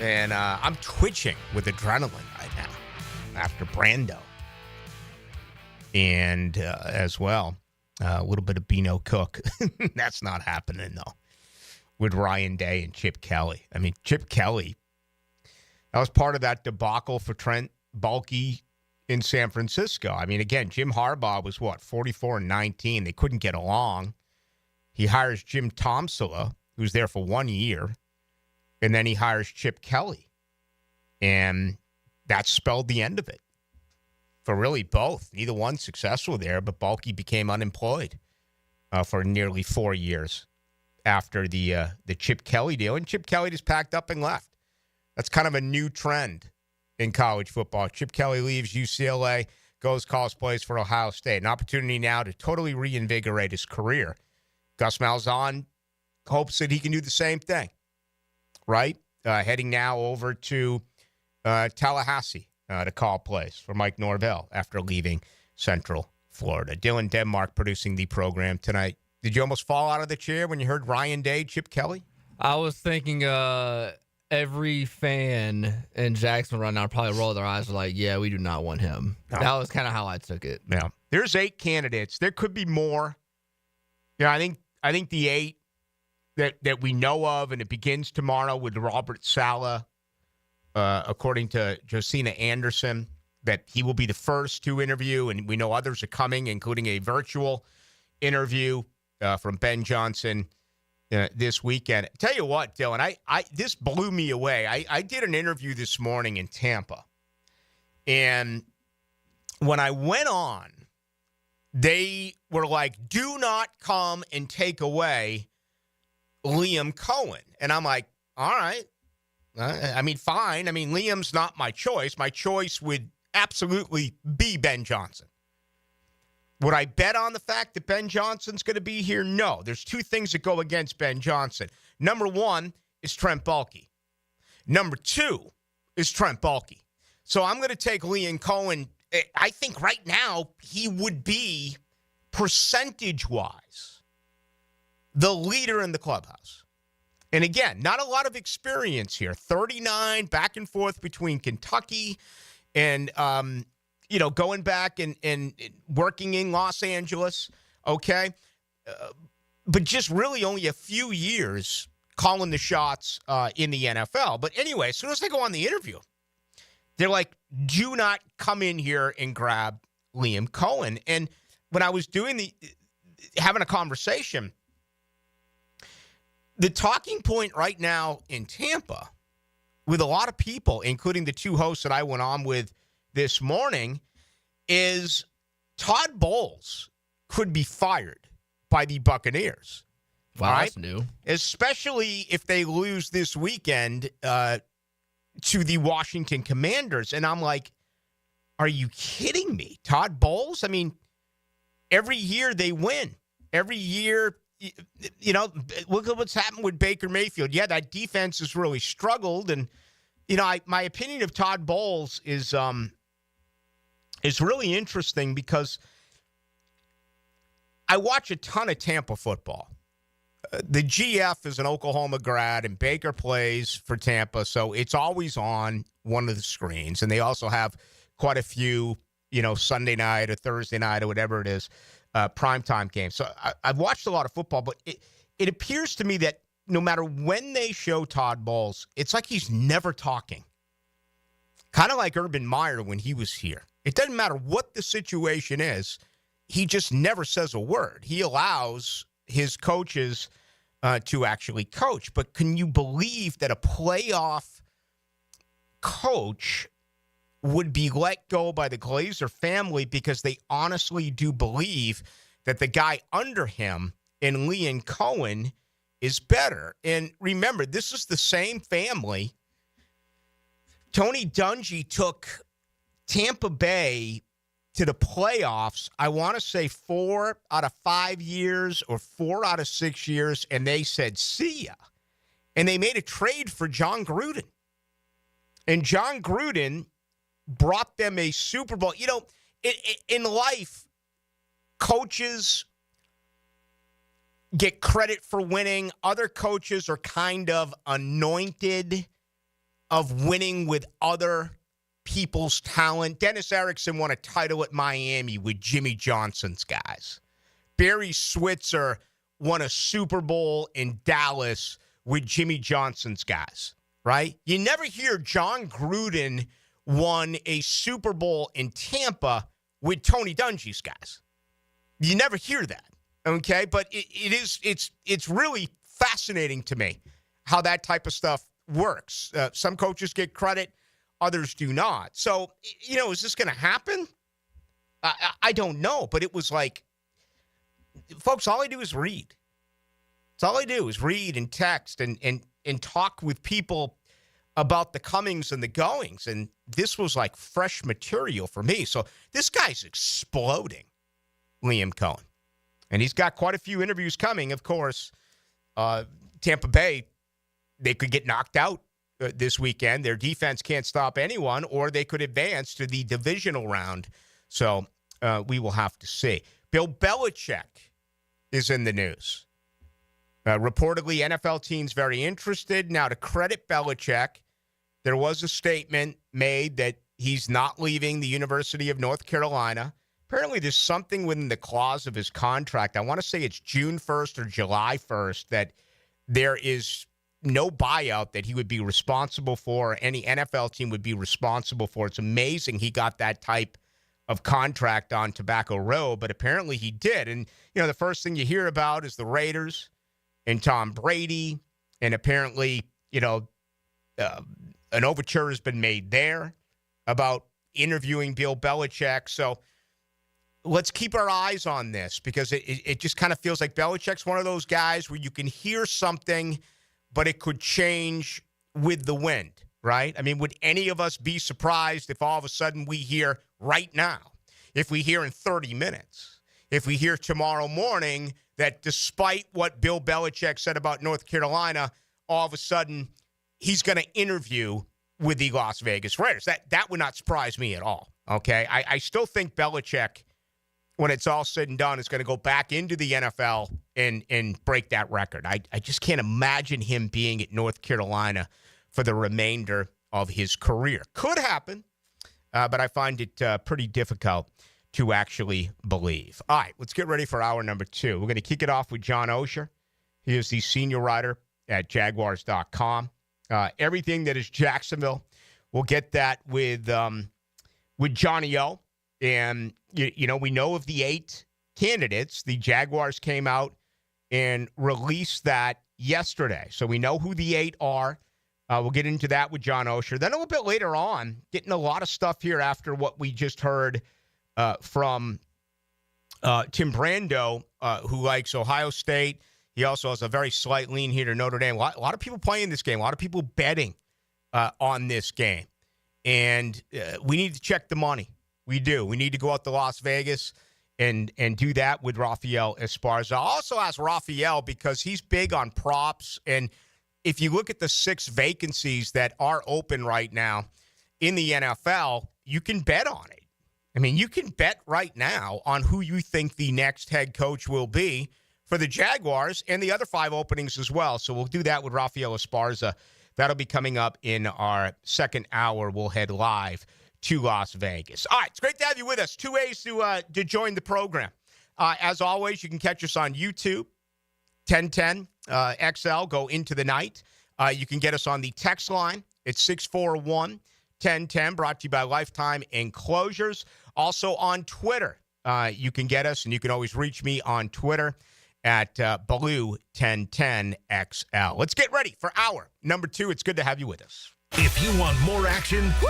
And I'm twitching with adrenaline right now after Brando. And as well, a little bit of Beano Cook. That's not happening, though, with Ryan Day and Chip Kelly. I mean, Chip Kelly, that was part of that debacle for Trent Baalke in San Francisco. I mean, again, Jim Harbaugh was, 44-19. They couldn't get along. He hires Jim Tomsula, who's there for 1 year, and then he hires Chip Kelly. And that spelled the end of it for really both. Neither one successful there, but Baalke became unemployed for nearly 4 years after the Chip Kelly deal. And Chip Kelly just packed up and left. That's kind of a new trend in college football. Chip Kelly leaves UCLA, goes, calls plays for Ohio State. An opportunity now to totally reinvigorate his career. Gus Malzahn hopes that he can do the same thing, right? Heading now over to Tallahassee to call plays for Mike Norvell after leaving Central Florida. Dylan Denmark producing the program tonight. Did you almost fall out of the chair when you heard Ryan Day, Chip Kelly? I was thinking every fan in Jacksonville right now probably roll their eyes like, yeah, we do not want him. No. That was kind of how I took it. Yeah. There's 8 candidates. There could be more. Yeah, I think the 8 that we know of, and it begins tomorrow with Robert Saleh, according to Josina Anderson, that he will be the first to interview, and we know others are coming, including a virtual interview from Ben Johnson this weekend. Tell you what, Dylan, this blew me away. I did an interview this morning in Tampa, and when I went on, they were like, do not come and take away Liam Cohen. And I'm like, all right. I mean, fine. I mean, Liam's not my choice. My choice would absolutely be Ben Johnson. Would I bet on the fact that Ben Johnson's going to be here? No. There's 2 things that go against Ben Johnson. Number 1 is Trent Baalke. Number 2 is Trent Baalke. So I'm going to take Liam Cohen. I think right now he would be, percentage-wise, the leader in the clubhouse. And again, not a lot of experience here. 39, back and forth between Kentucky and, going back and working in Los Angeles, okay? But just really only a few years calling the shots in the NFL. But anyway, as soon as they go on the interview, they're like, do not come in here and grab Liam Cohen. And when I was having a conversation, the talking point right now in Tampa with a lot of people, including the 2 hosts that I went on with this morning, is Todd Bowles could be fired by the Buccaneers. Wow, that's new. Especially if they lose this weekend to the Washington Commanders. And I'm like, are you kidding me? Todd Bowles? I mean, every year they win. Every year, look at what's happened with Baker Mayfield. Yeah, that defense has really struggled. And, my opinion of Todd Bowles is really interesting because I watch a ton of Tampa football. The GF is an Oklahoma grad, and Baker plays for Tampa, so it's always on one of the screens. And they also have quite a few, Sunday night or Thursday night or whatever it is, primetime games. So I've watched a lot of football, but it appears to me that no matter when they show Todd Bowles, it's like he's never talking. Kind of like Urban Meyer when he was here. It doesn't matter what the situation is. He just never says a word. He allows his coaches to actually coach. But can you believe that a playoff coach would be let go by the Glazer family because they honestly do believe that the guy under him in Liam Cohen is better? And remember, this is the same family. Tony Dungy took Tampa Bay to the playoffs, I want to say 4 out of 5 years or 4 out of 6 years, and they said, see ya. And they made a trade for John Gruden. And John Gruden brought them a Super Bowl. In life, coaches get credit for winning. Other coaches are kind of anointed of winning with other people's talent. Dennis Erickson won a title at Miami with Jimmy Johnson's guys. Barry Switzer won a Super Bowl in Dallas with Jimmy Johnson's guys, right? You never hear John Gruden won a Super Bowl in Tampa with Tony Dungy's guys. You never hear that, okay? But it's really fascinating to me how that type of stuff works. Some coaches get credit, others do not. So, is this going to happen? I don't know, but it was like, folks, all I do is read. That's all I do is read and text and talk with people about the comings and the goings. And this was like fresh material for me. So this guy's exploding, Liam Cohen. And he's got quite a few interviews coming. Of course, Tampa Bay, they could get knocked out this weekend. Their defense can't stop anyone, or they could advance to the divisional round. So we will have to see. Bill Belichick is in the news. Reportedly, NFL teams very interested. Now, to credit Belichick, there was a statement made that he's not leaving the University of North Carolina. Apparently, there's something within the clause of his contract. I want to say it's June 1st or July 1st that there is no buyout that he would be responsible for, or any NFL team would be responsible for. It's amazing he got that type of contract on Tobacco Road, but apparently he did. And, the first thing you hear about is the Raiders and Tom Brady, and apparently, an overture has been made there about interviewing Bill Belichick. So let's keep our eyes on this, because it just kind of feels like Belichick's one of those guys where you can hear something, but it could change with the wind, right? I mean, would any of us be surprised if all of a sudden we hear right now, if we hear in 30 minutes, if we hear tomorrow morning that despite what Bill Belichick said about North Carolina, all of a sudden he's going to interview with the Las Vegas Raiders? That would not surprise me at all, okay? I still think Belichick, when it's all said and done, is going to go back into the NFL and break that record. I just can't imagine him being at North Carolina for the remainder of his career. Could happen, but I find it pretty difficult to actually believe. All right, let's get ready for hour number 2. We're going to kick it off with John Oeser. He is the senior writer at Jaguars.com. Everything that is Jacksonville, we'll get that with Johnny O. And, we know of the 8 candidates. The Jaguars came out and released that yesterday. So we know who the 8 are. We'll get into that with John Oeser. Then a little bit later on, getting a lot of stuff here after what we just heard from Tim Brando, who likes Ohio State. He also has a very slight lean here to Notre Dame. A lot of people playing this game. A lot of people betting on this game. And we need to check the money. We do. We need to go out to Las Vegas and do that with Rafael Esparza. I also asked Rafael because he's big on props. And if you look at the 6 vacancies that are open right now in the NFL, you can bet on it. I mean, you can bet right now on who you think the next head coach will be for the Jaguars and the other 5 openings as well. So we'll do that with Rafael Esparza. That'll be coming up in our second hour. We'll head live to Las Vegas. All right, it's great to have you with us. 2 ways to join the program. As always, you can catch us on YouTube, 1010 XL, go into the night. You can get us on the text line. It's 641-1010, brought to you by Lifetime Enclosures. Also on Twitter, you can get us, and you can always reach me on Twitter at Ballou1010XL. Let's get ready for hour number 2. It's good to have you with us. If you want more action, Woo!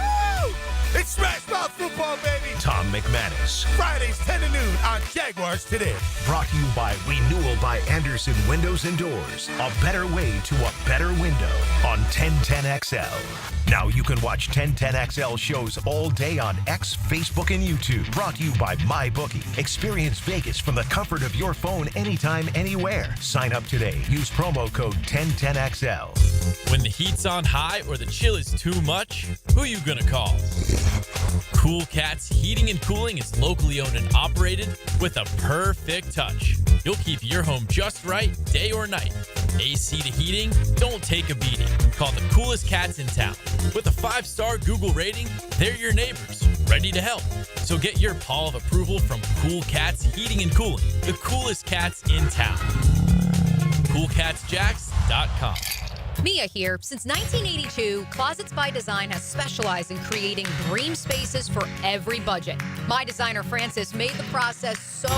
It's Smash Mouth football, baby! Tom McManus. Fridays 10 to noon on Jaguars Today. Brought to you by Renewal by Anderson Windows and Doors. A better way to a better window on 1010XL. Now you can watch 1010XL shows all day on X, Facebook, and YouTube. Brought to you by MyBookie. Experience Vegas from the comfort of your phone anytime, anywhere. Sign up today. Use promo code 1010XL. When the heat's on high or the chill is too much, who you gonna call? Cool Cats Heating and Cooling is locally owned and operated with a perfect touch. You'll keep your home just right, day or night. AC to heating, don't take a beating. Call the coolest cats in town. With a 5-star Google rating, they're your neighbors, ready to help. So get your paw of approval from Cool Cats Heating and Cooling, the coolest cats in town. CoolCatsJax.com. Mia here. Since 1982, Closets by Design has specialized in creating dream spaces for every budget. My designer, Francis, made the process so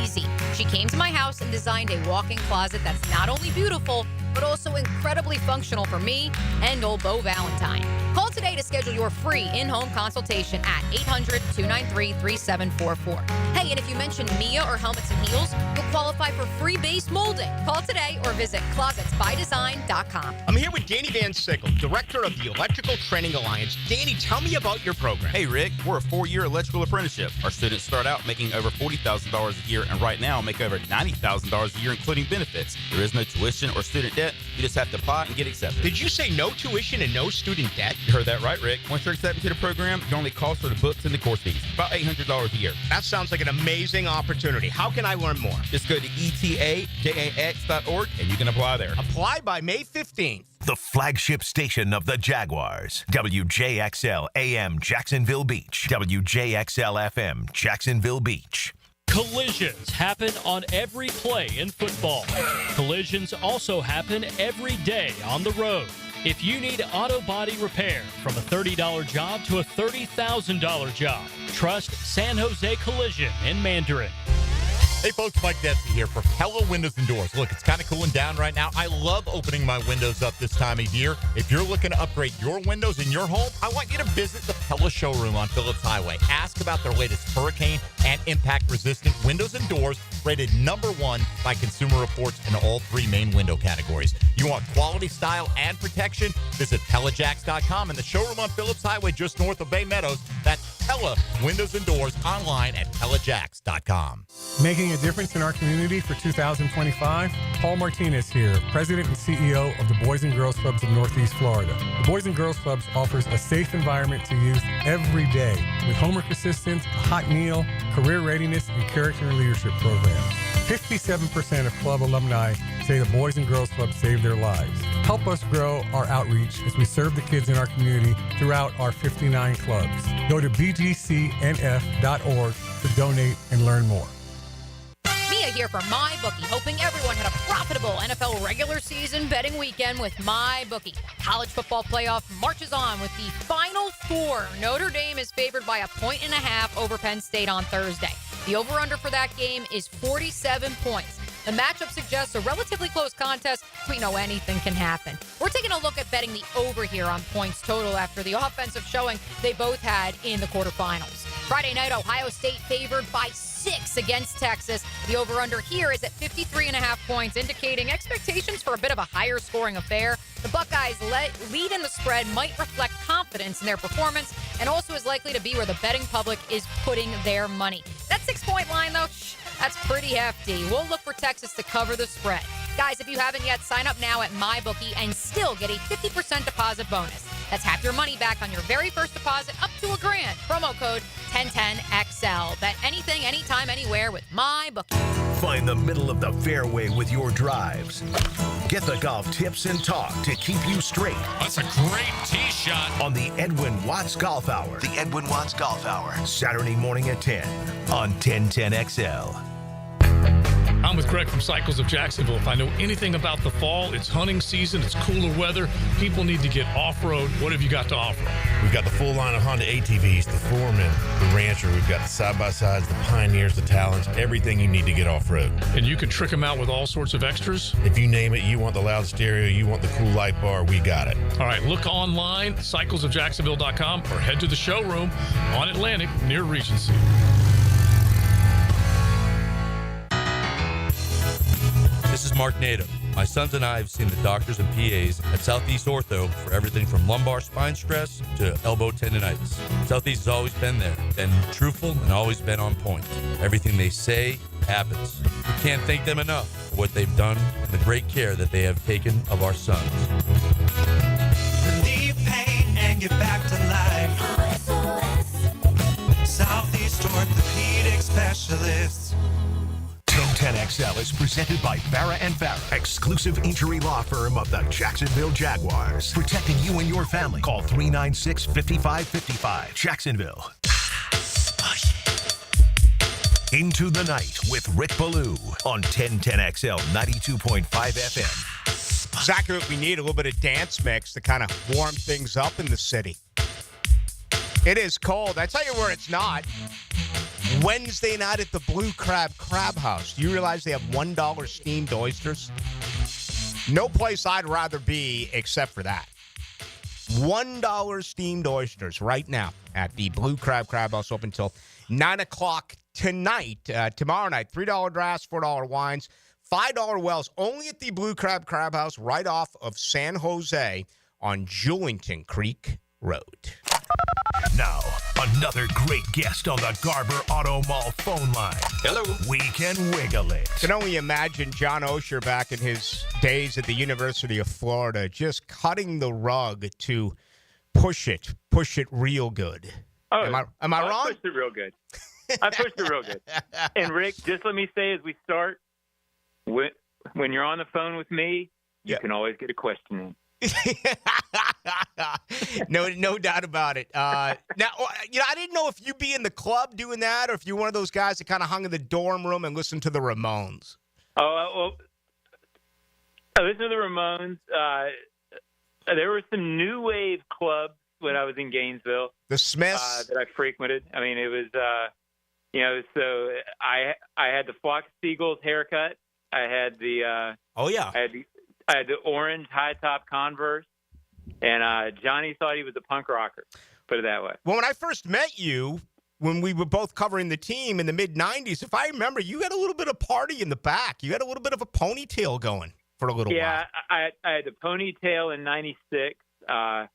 easy. She came to my house and designed a walk-in closet that's not only beautiful, but also incredibly functional for me and old Beau Valentine. Call today to schedule your free in-home consultation at 800-293-3744. Hey, and if you mention Mia or Helmets and Heels, you'll qualify for free base molding. Call today or visit closetsbydesign.com. I'm here with Danny Van Sickle, director of the Electrical Training Alliance. Danny, tell me about your program. Hey, Rick, we're a 4-year electrical apprenticeship. Our students start out making over $40,000 a year and right now make over $90,000 a year, including benefits. There is no tuition or student debt. You just have to apply and get accepted. Did you say no tuition and no student debt? You heard that right, Rick. Once you're accepted to the program, your only cost for the books and the course fees, about $800 a year. That sounds like an amazing opportunity. How can I learn more? Just go to etajax.org and you can apply there. Apply by May 15th. The flagship station of the Jaguars. WJXL AM Jacksonville Beach. WJXL FM Jacksonville Beach. Collisions happen on every play in football. Collisions also happen every day on the road. If you need auto body repair, from a $30 job to a $30,000 job, trust San Jose Collision in Mandarin. Hey folks, Mike Dempsey here for Pella Windows and Doors. Look, it's kind of cooling down right now. I love opening my windows up this time of year. If you're looking to upgrade your windows in your home, I want you to visit the Pella showroom on Phillips Highway. Ask about their latest hurricane and impact-resistant windows and doors, rated #1 by Consumer Reports in all 3 main window categories. You want quality, style, and protection? Visit PellaJax.com and the showroom on Phillips Highway just north of Bay Meadows. That's Pella Windows and Doors online at PellaJax.com. Making a difference in our community for 2025? Paul Martinez here, President and CEO of the Boys and Girls Clubs of Northeast Florida. The Boys and Girls Clubs offers a safe environment to youth every day with homework assistance, a hot meal, career readiness, and character and leadership programs. 57% of club alumni say the Boys and Girls Club saved their lives. Help us grow our outreach as we serve the kids in our community throughout our 59 clubs. Go to bgcnf.org to donate and learn more. Mia here for MyBookie, hoping everyone had a profitable NFL regular season betting weekend with MyBookie. College football playoff marches on with the Final Four. Notre Dame is favored by 1.5 over Penn State on Thursday. The over-under for that game is 47 points. The matchup suggests a relatively close contest. We know anything can happen. We're taking a look at betting the over here on points total after the offensive showing they both had in the quarterfinals. Friday night, Ohio State favored by 6 against Texas. The over-under here is at 53.5 points, indicating expectations for a bit of a higher scoring affair. The Buckeyes' lead in the spread might reflect confidence in their performance and also is likely to be where the betting public is putting their money. That 6-point line, though, that's pretty hefty. We'll look for Texas to cover the spread. Guys, if you haven't yet, sign up now at MyBookie and still get a 50% deposit bonus. That's half your money back on your very first deposit up to $1,000. Promo code 1010XL. Bet anything, anytime, anywhere with MyBookie. Find the middle of the fairway with your drives. Get the golf tips and talk to keep you straight. That's a great tee shot. On the Edwin Watts Golf Hour. The Edwin Watts Golf Hour. Saturday morning at 10 on 1010XL. I'm with Craig from Cycles of Jacksonville. If I know anything about the fall, it's hunting season, it's cooler weather. People need to get off-road. What have you got to offer? We've got the full line of Honda ATVs, the Foreman, the Rancher. We've got the side-by-sides, the Pioneers, the Talons, everything you need to get off-road. And you can trick them out with all sorts of extras? If you name it, you want the loud stereo, you want the cool light bar, we got it. All right, look online, cyclesofjacksonville.com, or head to the showroom on Atlantic near Regency. This is Mark Nato. My sons and I have seen the doctors and PAs at Southeast Ortho for everything from lumbar spine stress to elbow tendonitis. Southeast has always been there, been truthful, and always been on point. Everything they say happens. We can't thank them enough for what they've done and the great care that they have taken of our sons. Relieve pain and get back to life. Southeast Orthopedic Specialists. 1010XL is presented by Farah & Farah, exclusive injury law firm of the Jacksonville Jaguars. Protecting you and your family. Call 396-5555. Jacksonville. Into the Night with Rick Ballou on 1010XL 92.5 FM. Exactly what we need, a little bit of dance mix to kind of warm things up in the city. It is cold. I tell you where it's not. Wednesday night at the Blue Crab House. Do you realize they have $1 steamed oysters? No place I'd rather be except for that. $1 steamed oysters right now at the Blue Crab House, open until 9 o'clock tonight. Tomorrow night, $3 drafts, $4 wines, $5 wells, only at the Blue Crab House right off of San Jose on Julington Creek Road. Now, another great guest on the Garber Auto Mall phone line. Hello. We can wiggle it. Can only imagine John Oeser back in his days at the University of Florida just cutting the rug to push it real good. Oh, am I wrong? I pushed it real good. And Rick, just let me say as we start, when you're on the phone with me, you can always get a question in. No doubt about it. Now, I didn't know if you'd be in the club doing that, or if you're one of those guys that kind of hung in the dorm room and listened to the Ramones. I listened to the Ramones. There were some new wave clubs when I was in Gainesville. The Smiths that I frequented. I mean, it was so I had the Flock Seagulls haircut. I had the I had the orange high top Converse, and Johnny thought he was a punk rocker. Put it that way. Well, when I first met you, when we were both covering the team in the mid-'90s, if I remember, you had a little bit of party in the back. You had a little bit of a ponytail going for a little while. Yeah, I had the ponytail in '96, and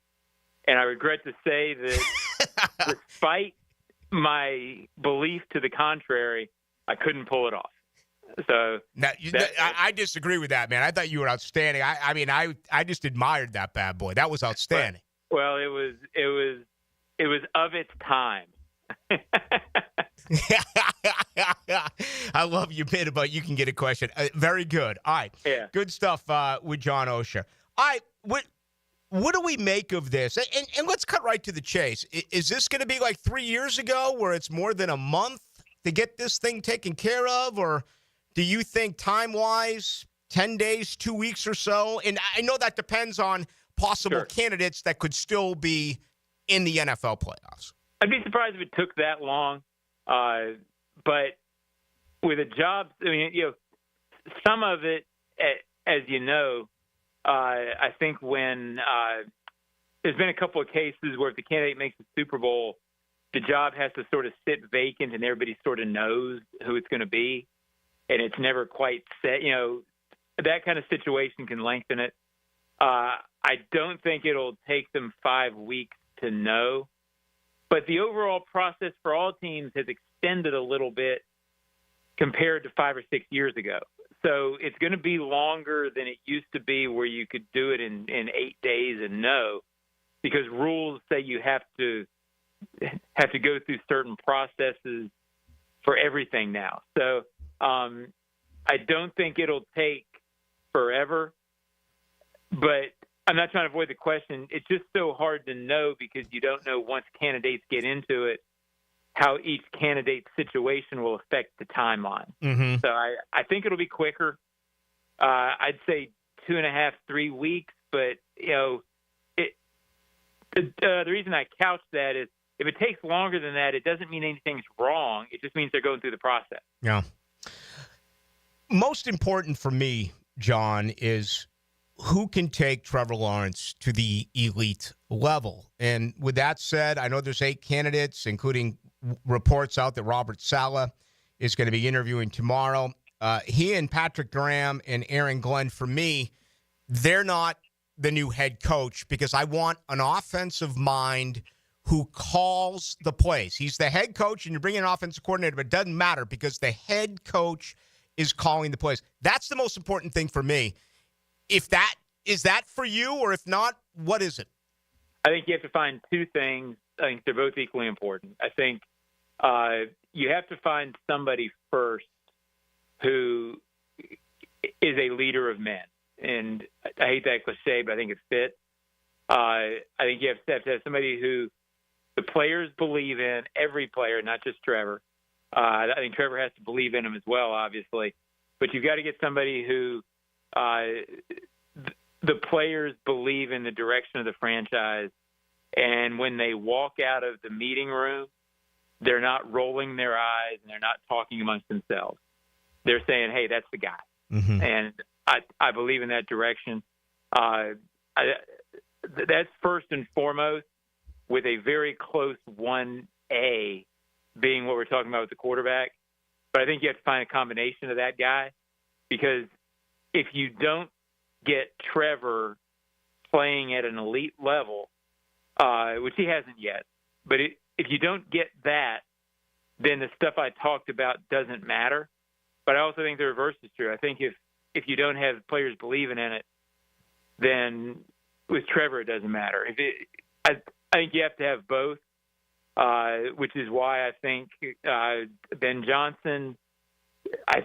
I regret to say that despite my belief to the contrary, I couldn't pull it off. So now, I disagree with that, man. I thought you were outstanding. I just admired that bad boy. That was outstanding. Well, it was of its time. I love your bit about you can get a question. Very good. All right. Yeah. Good stuff with John Oeser. All right. What do we make of this? And let's cut right to the chase. Is this going to be like 3 years ago where it's more than a month to get this thing taken care of? Or do you think time-wise, 10 days, 2 weeks or so? And I know that depends on possible candidates that could still be in the NFL playoffs. I'd be surprised if it took that long. But with a job, I mean, some of it, as you know, I think when there's been a couple of cases where if the candidate makes the Super Bowl, the job has to sort of sit vacant and everybody sort of knows who it's going to be, and it's never quite set. That kind of situation can lengthen it. I don't think it'll take them 5 weeks to know, but the overall process for all teams has extended a little bit compared to 5 or 6 years ago. So it's going to be longer than it used to be where you could do it in 8 days and know, because rules say you have to go through certain processes for everything now. So I don't think it'll take forever, but I'm not trying to avoid the question. It's just so hard to know because you don't know once candidates get into it how each candidate's situation will affect the timeline. Mm-hmm. So I think it'll be quicker. I'd say 2.5, 3 weeks, but the reason I couch that is if it takes longer than that, it doesn't mean anything's wrong. It just means they're going through the process. Yeah. Most important for me, John, is who can take Trevor Lawrence to the elite level. And with that said, I know there's 8 candidates, including reports out that Robert Saleh is going to be interviewing tomorrow. He and Patrick Graham and Aaron Glenn, for me, they're not the new head coach because I want an offensive mind who calls the plays. He's the head coach, and you bring in an offensive coordinator, but it doesn't matter because the head coach is calling the plays. That's the most important thing for me. Is that for you, or if not, what is it? I think you have to find two things. I think they're both equally important. I think you have to find somebody first who is a leader of men. And I hate that cliche, but I think it fits. I think you have to have somebody who the players believe in, every player, not just Trevor. I think Trevor has to believe in him as well, obviously. But you've got to get somebody who the players believe in the direction of the franchise. And when they walk out of the meeting room, they're not rolling their eyes and they're not talking amongst themselves. They're saying, hey, that's the guy. Mm-hmm. And I believe in that direction. That's first and foremost, with a very close 1A being what we're talking about with the quarterback. But I think you have to find a combination of that guy, because if you don't get Trevor playing at an elite level, which he hasn't yet, but if you don't get that, then the stuff I talked about doesn't matter. But I also think the reverse is true. I think if you don't have players believing in it, then with Trevor it doesn't matter. I think you have to have both, which is why I think Ben Johnson, I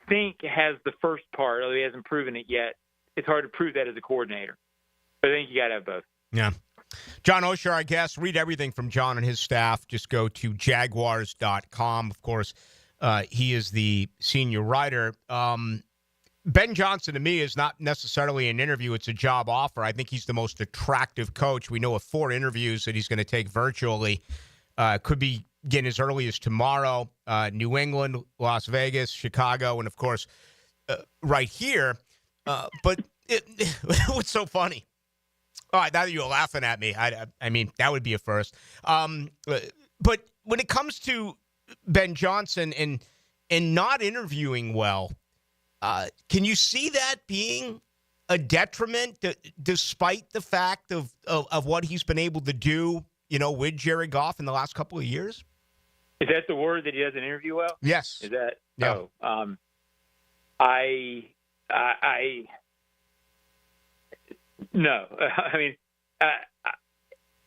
think, has the first part, although he hasn't proven it yet. It's hard to prove that as a coordinator. But I think you got to have both. Yeah. John Oeser, I guess. Read everything from John and his staff. Just go to Jaguars.com. Of course, he is the senior writer. Ben Johnson, to me, is not necessarily an interview. It's a job offer. I think he's the most attractive coach. We know of 4 interviews that he's going to take virtually. Could begin as early as tomorrow. New England, Las Vegas, Chicago, and, of course, right here. But what's so funny? All right, now that you're laughing at me, I mean, that would be a first. But when it comes to Ben Johnson and not interviewing well, can you see that being a detriment despite the fact of what he's been able to do, with Jared Goff in the last couple of years? Is that the word, that he doesn't interview well? Yes. Is that? Yeah. Oh, no. I mean,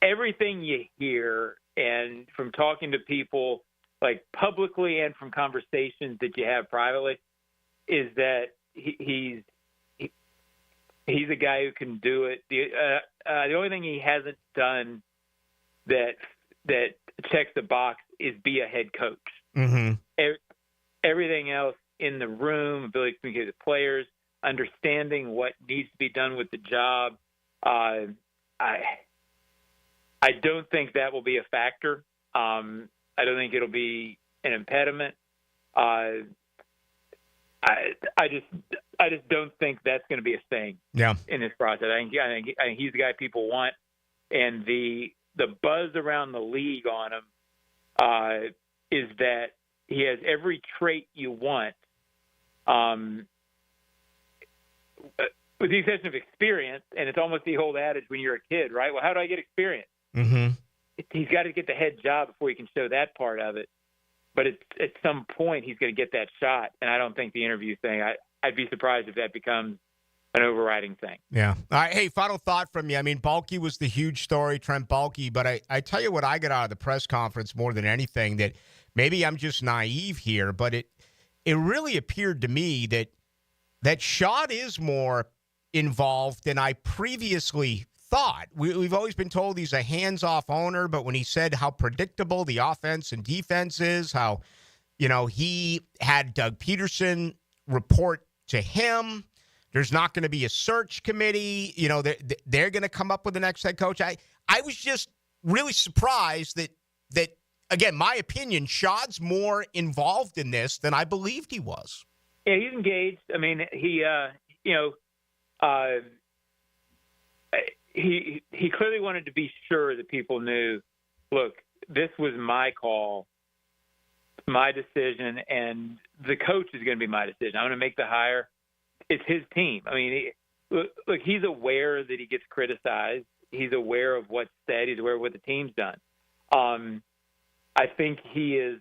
everything you hear, and from talking to people, like publicly and from conversations that you have privately, is that he's a guy who can do it. The only thing he hasn't done that checks the box is be a head coach. Mm-hmm. Everything else in the room, ability to communicate with players, understanding what needs to be done with the job. I don't think that will be a factor. I don't think it'll be an impediment. I just don't think that's going to be a thing. Yeah. In this process. I think he's the guy people want, and the buzz around the league on him is that he has every trait you want, with the exception of experience. And it's almost the old adage when you're a kid, right? Well, how do I get experience? Mm-hmm. He's got to get the head job before he can show that part of it. But at some point, he's going to get that shot. And I don't think the interview thing, I'd be surprised if that becomes an overriding thing. Yeah. All right. Hey, final thought from you. I mean, Baalke was the huge story, Trent Baalke. But I tell you what I got out of the press conference more than anything, that maybe I'm just naive here, but it really appeared to me that Shad is more involved than I previously thought. We've always been told he's a hands-off owner, but when he said how predictable the offense and defense is, how, he had Doug Peterson report to him, there's not going to be a search committee, they're going to come up with the next head coach. I was just really surprised that again, my opinion, Shad's more involved in this than I believed he was. Yeah, he's engaged. I mean, he clearly wanted to be sure that people knew, look, this was my call, my decision, and the coach is going to be my decision. I'm going to make the hire. It's his team. I mean, look, he's aware that he gets criticized. He's aware of what's said. He's aware of what the team's done. I think he is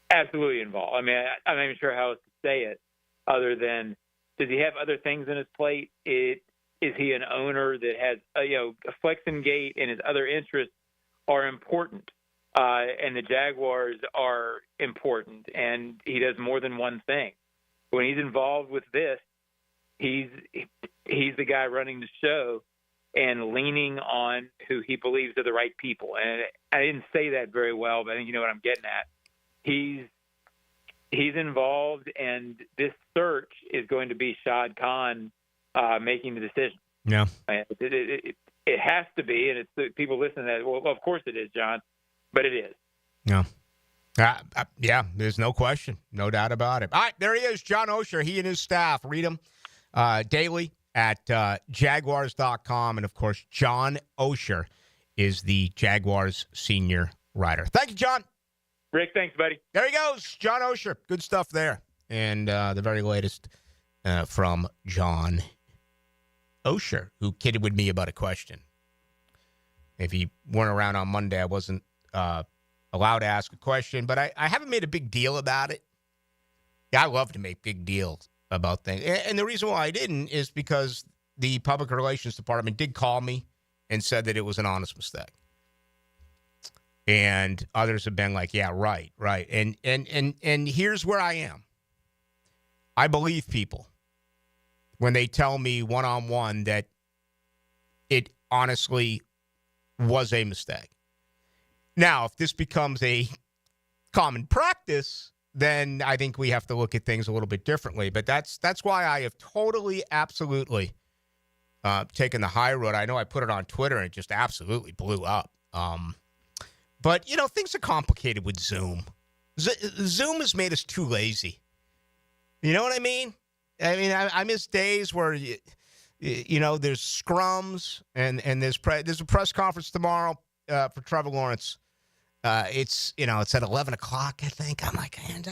absolutely involved. I mean, I'm not even sure how else to say it other than, does he have other things in his plate? Is he an owner that has, a flex and gate, and his other interests are important? And the Jaguars are important, and he does more than one thing. When he's involved with this, he's the guy running the show and leaning on who he believes are the right people. And I didn't say that very well, but I think you know what I'm getting at. He's involved, and this search is going to be Shad Khan making the decision. Yeah. it has to be, and it's the people listening to that. Well, of course it is, John, but it is. Yeah. Yeah, there's no question. No doubt about it. All right, there he is, John Oeser. He and his staff. Read him daily at Jaguars.com. And, of course, John Oeser is the Jaguars senior writer. Thank you, John. Rick, thanks, buddy. There he goes, John Oeser. Good stuff there. And the very latest from John Oeser, who kidded with me about a question. If he weren't around on Monday, I wasn't allowed to ask a question, but I haven't made a big deal about it. Yeah, I love to make big deals about things. And the reason why I didn't is because the public relations department did call me and said that it was an honest mistake. And others have been like, yeah, right. And here's where I am. I believe people when they tell me one-on-one that it honestly was a mistake. Now, if this becomes a common practice, then I think we have to look at things a little bit differently. But that's why I have totally, absolutely taken the high road. I know I put it on Twitter and it just absolutely blew up. But, you know, things are complicated with Zoom. Zoom has made us too lazy. You know what I mean? I miss days where, you know, there's scrums and there's a press conference tomorrow for Trevor Lawrence. It's at 11 o'clock, I think. I'm like, do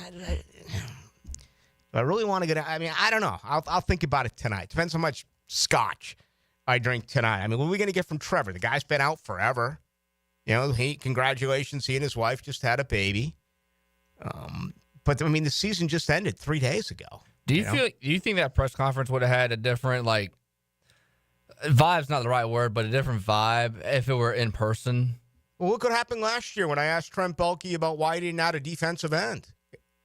I really want to get out? I mean, I don't know. I'll think about it tonight. Depends how much scotch I drink tonight. I mean, what are we going to get from Trevor? The guy's been out forever. You know, congratulations. He and his wife just had a baby. But, I mean, the season just ended 3 days ago. Do you think that press conference would have had a different, like, vibe's not the right word, but a different vibe if it were in person? Well, look what happened last year when I asked Trent Baalke about why he didn't add a defensive end.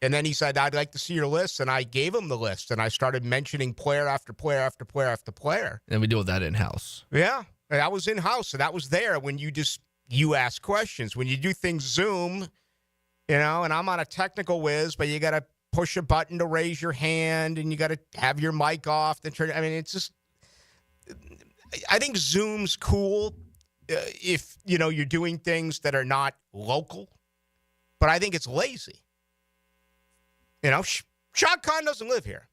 And then he said, I'd like to see your list. And I gave him the list. And I started mentioning player after player after player after player. And we deal with that in-house. Yeah. That was in-house. So that was there when you ask questions. When you do things Zoom, you know, and I'm not a technical whiz, but you got to push a button to raise your hand and you got to have your mic off. I mean, it's just, I think Zoom's cool if, you know, you're doing things that are not local, but I think it's lazy. You know, Shad Khan doesn't live here.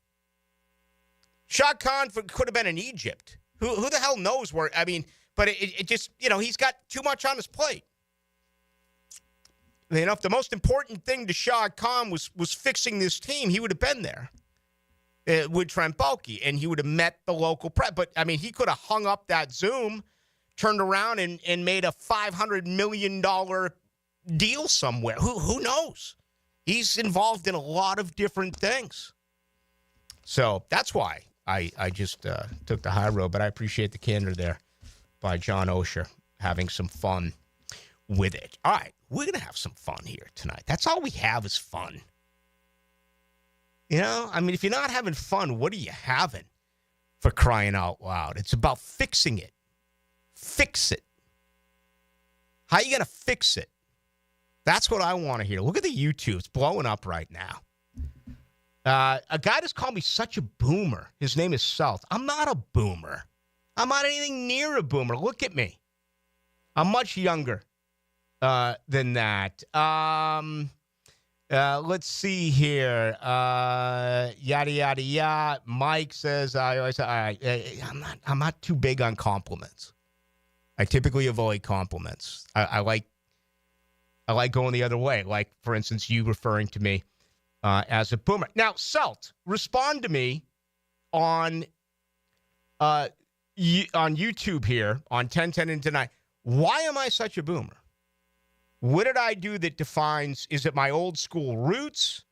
Shad Khan could have been in Egypt. Who the hell knows where, I mean, but it just, you know, he's got too much on his plate. You know, if the most important thing to Shad Khan was fixing this team, he would have been there with Trent Baalke, and he would have met the local press. But, I mean, he could have hung up that Zoom, turned around and made a $500 million deal somewhere. Who knows? He's involved in a lot of different things. So that's why I just took the high road. But I appreciate the candor there by John Oeser, having some fun with it. All right, we're going to have some fun here tonight. That's all we have is fun. You know, I mean, if you're not having fun, what are you having, for crying out loud? It's about fixing it. Fix it. How are you going to fix it? That's what I want to hear. Look at the YouTube. It's blowing up right now. A guy just called me such a boomer. His name is South. I'm not a boomer. I'm not anything near a boomer. Look at me. I'm much younger than that. Let's see here. Yada, yada, yada. Mike says, I'm not too big on compliments. I typically avoid compliments. I like going the other way. Like, for instance, you referring to me as a boomer. Now, Selt, respond to me on YouTube here on 1010 and Tonight. Why am I such a boomer? What did I do that defines? Is it my old school roots?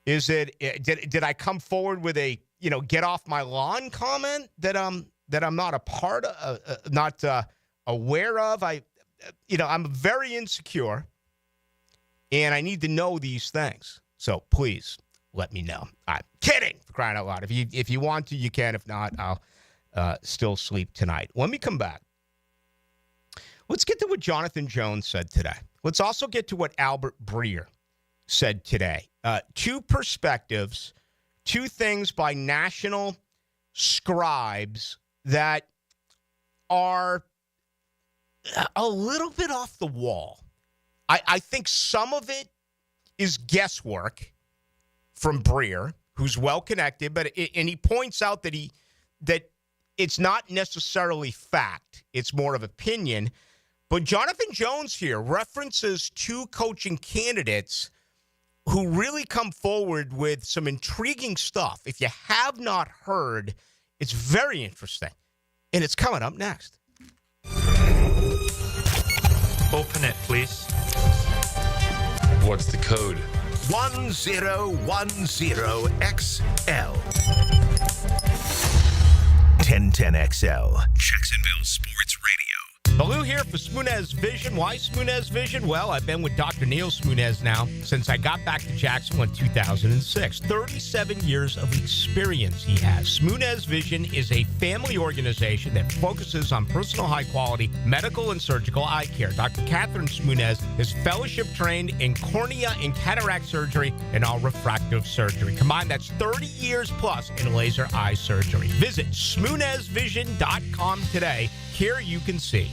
Is it did I come forward with a get off my lawn comment that I'm not a part of, not aware of? I'm very insecure, and I need to know these things. So please let me know. I'm kidding, for crying out loud. If you want to, you can. If not, I'll still sleep tonight. When we come back, let's get to what Jonathan Jones said today. Let's also get to what Albert Breer said today. Two perspectives, two things by national scribes that are a little bit off the wall. I think some of it is guesswork from Breer, who's well connected, and he points out that it's not necessarily fact. It's more of opinion. But Jonathan Jones here references two coaching candidates who really come forward with some intriguing stuff. If you have not heard, it's very interesting. And it's coming up next. Open it, please. What's the code? 1010XL. 1010XL. Jacksonville Sports Radio. Ballou here for Smunez Vision. Why Smunez Vision? Well, I've been with Dr. Neil Smunez now since I got back to Jacksonville in 2006. 37 years of experience he has. Smunez Vision is a family organization that focuses on personal high-quality medical and surgical eye care. Dr. Catherine Smunez is fellowship-trained in cornea and cataract surgery and all refractive surgery. Combined, that's 30 years plus in laser eye surgery. Visit SmunezVision.com today. Here you can see.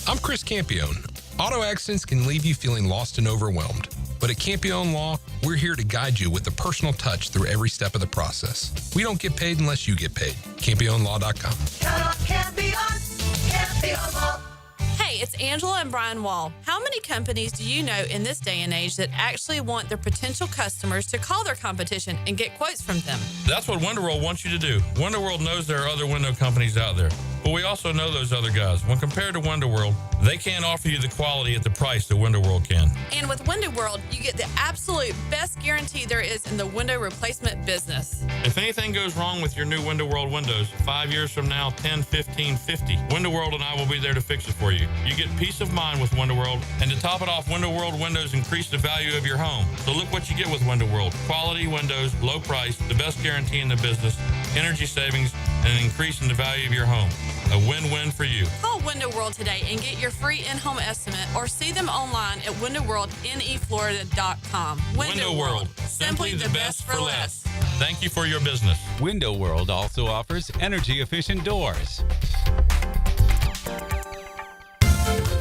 I'm Chris Campione. Auto accidents can leave you feeling lost and overwhelmed. But at Campione Law, we're here to guide you with a personal touch through every step of the process. We don't get paid unless you get paid. CampioneLaw.com. Count on Campione, Campione Law. Hey, it's Angela and Brian Wall. How many companies do you know in this day and age that actually want their potential customers to call their competition and get quotes from them? That's what WindoWorld wants you to do. WindoWorld knows there are other window companies out there, but we also know those other guys. When compared to WindoWorld, they can't offer you the quality at the price that WindoWorld can. And with WindoWorld, you get the absolute best guarantee there is in the window replacement business. If anything goes wrong with your new WindoWorld windows, 5 years from now, 10, 15, 50, WindoWorld and I will be there to fix it for you. You get peace of mind with WindoWorld, and to top it off, WindoWorld windows increase the value of your home. So look what you get with WindoWorld. Quality windows, low price, the best guarantee in the business, energy savings, and an increase in the value of your home. A win-win for you. Call WindowWorld today and get your free in-home estimate or see them online at windowworldneflorida.com. WindoWorld, simply the best for less. Thank you for your business. WindoWorld also offers energy-efficient doors.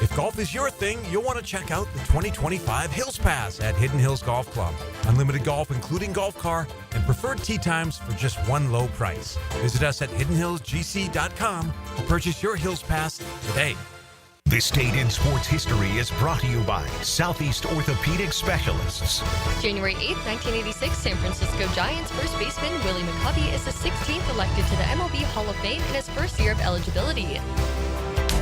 If golf is your thing, you'll want to check out the 2025 Hills Pass at Hidden Hills Golf Club. Unlimited golf, including golf car, and preferred tee times for just one low price. Visit us at hiddenhillsgc.com to purchase your Hills Pass today. This date in sports history is brought to you by Southeast Orthopedic Specialists. January 8th, 1986, San Francisco Giants first baseman Willie McCovey is the 16th elected to the MLB Hall of Fame in his first year of eligibility.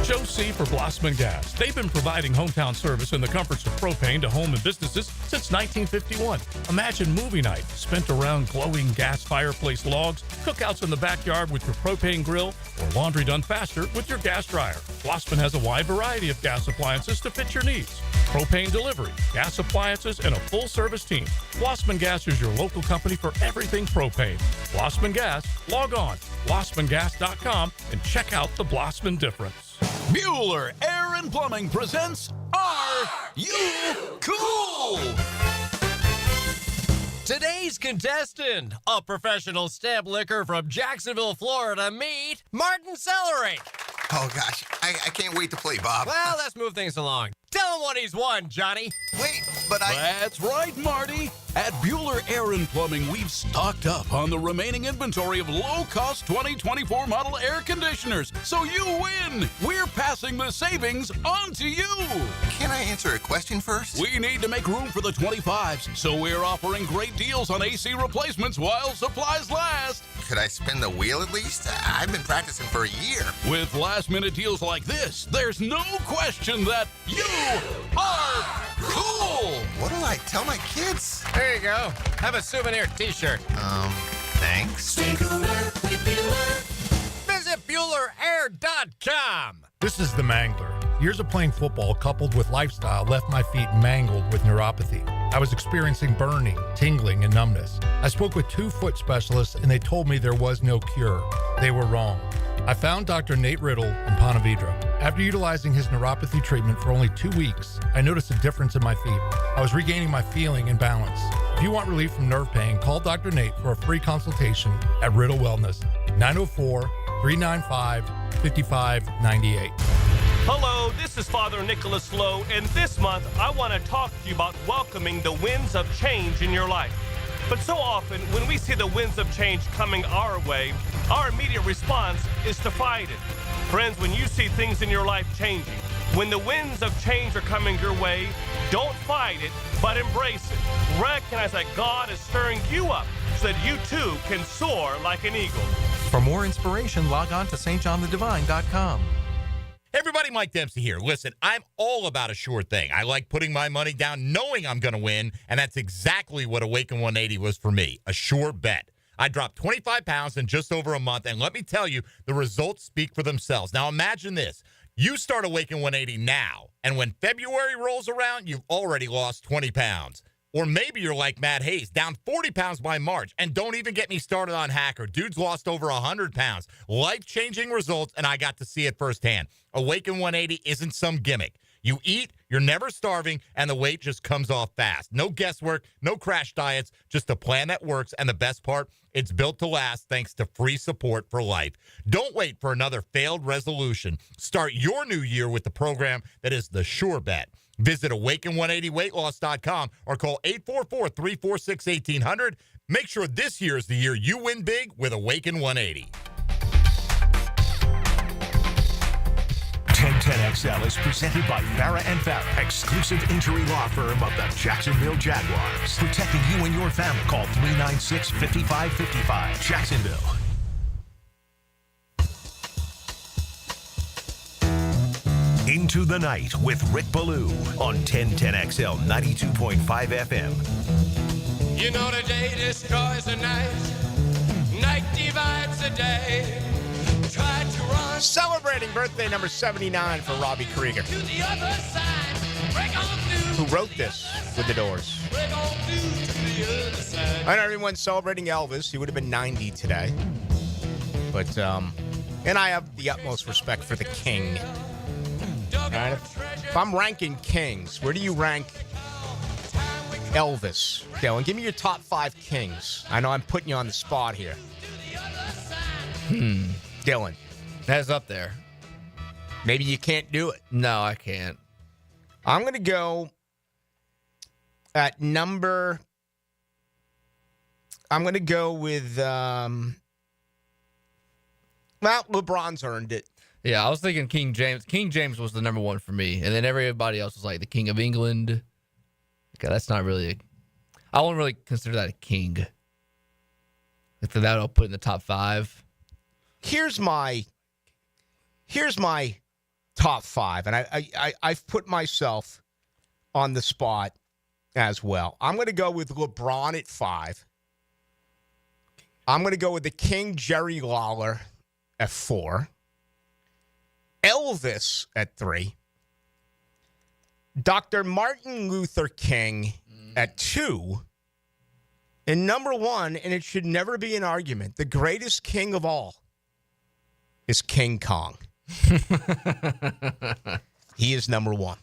Joe C. for Blossman Gas. They've been providing hometown service and the comforts of propane to home and businesses since 1951. Imagine movie night spent around glowing gas fireplace logs, cookouts in the backyard with your propane grill, or laundry done faster with your gas dryer. Blossman has a wide variety of gas appliances to fit your needs. Propane delivery, gas appliances, and a full-service team. Blossman Gas is your local company for everything propane. Blossman Gas, log on, blossmangas.com, and check out the Blossman difference. Bueller Air and Plumbing presents Are You Cool? Today's contestant, a professional stamp licker from Jacksonville, Florida, meet Martin Celery. Oh, gosh. I can't wait to play, Bob. Well, let's move things along. Tell him what he's won, Johnny. Wait, but That's right, Marty. At Bueller Air and Plumbing, we've stocked up on the remaining inventory of low-cost 2024 model air conditioners. So you win. We're passing the savings on to you. Can I answer a question first? We need to make room for the 25s, so we're offering great deals on AC replacements while supplies last. Could I spin the wheel at least? I've been practicing for a year. With last-minute deals like this, there's no question that you are cool. What'll I tell my kids? There you go. Have a souvenir t-shirt. Thanks. Stay cooler with Bueller. Visit BuellerAir.com. This is the Mangler. Years of playing football coupled with lifestyle left my feet mangled with neuropathy. I was experiencing burning, tingling, and numbness. I spoke with 2 foot specialists and they told me there was no cure. They were wrong. I found Dr. Nate Riddle in Ponte Vedra. After utilizing his neuropathy treatment for only 2 weeks, I noticed a difference in my feet. I was regaining my feeling and balance. If you want relief from nerve pain, call Dr. Nate for a free consultation at Riddle Wellness, 904-395-5598. Hello, this is Father Nicholas Lowe, and this month I want to talk to you about welcoming the winds of change in your life. But so often, when we see the winds of change coming our way, our immediate response is to fight it. Friends, when you see things in your life changing, when the winds of change are coming your way, don't fight it, but embrace it. Recognize that God is stirring you up so that you too can soar like an eagle. For more inspiration, log on to stjohnthedivine.com. Hey everybody, Mike Dempsey here. Listen, I'm all about a sure thing. I like putting my money down knowing I'm going to win, and that's exactly what Awaken 180 was for me, a sure bet. I dropped 25 pounds in just over a month, and let me tell you, the results speak for themselves. Now imagine this. You start Awaken 180 now, and when February rolls around, you've already lost 20 pounds. Or maybe you're like Matt Hayes, down 40 pounds by March. And don't even get me started on Hacker. Dude's lost over 100 pounds. Life-changing results, and I got to see it firsthand. Awaken 180 isn't some gimmick. You eat, you're never starving, and the weight just comes off fast. No guesswork, no crash diets, just a plan that works. And the best part, it's built to last thanks to free support for life. Don't wait for another failed resolution. Start your new year with the program that is the sure bet. Visit awaken180weightloss.com or call 844-346-1800. Make sure this year is the year you win big with Awaken 180. 1010XL is presented by Farah and Farah, exclusive injury law firm of the Jacksonville Jaguars. Protecting you and your family. Call 396-5555. Jacksonville. Into the Night with Rick Ballou on 1010XL 92.5 FM. You know the day destroys the night. Night divides the day. Try to run. Celebrating birthday number 79 for Robbie Krieger, To the other side. Break on through. who wrote this with the Doors. Break on through to the other side. I know everyone's celebrating Elvis. He would have been 90 today. But, and I have the utmost respect for the king. All right? If I'm ranking kings, where do you rank Elvis? Dylan, give me your top 5 kings. I know I'm putting you on the spot here. Dylan. That's up there. Maybe you can't do it. No, I can't. I'm going to go at number... I'm going to go with... well, LeBron's earned it. Yeah, I was thinking King James. King James was the number one for me. And then everybody else was like the King of England. Okay, that's not really... I wouldn't really consider that a king. That I'll put in the top 5. Here's my top 5, and I've put myself on the spot as well. I'm going to go with LeBron at 5. I'm going to go with the King Jerry Lawler at 4. Elvis at 3. Dr. Martin Luther King at 2. And number 1, and it should never be an argument, the greatest king of all is King Kong. He is number 1.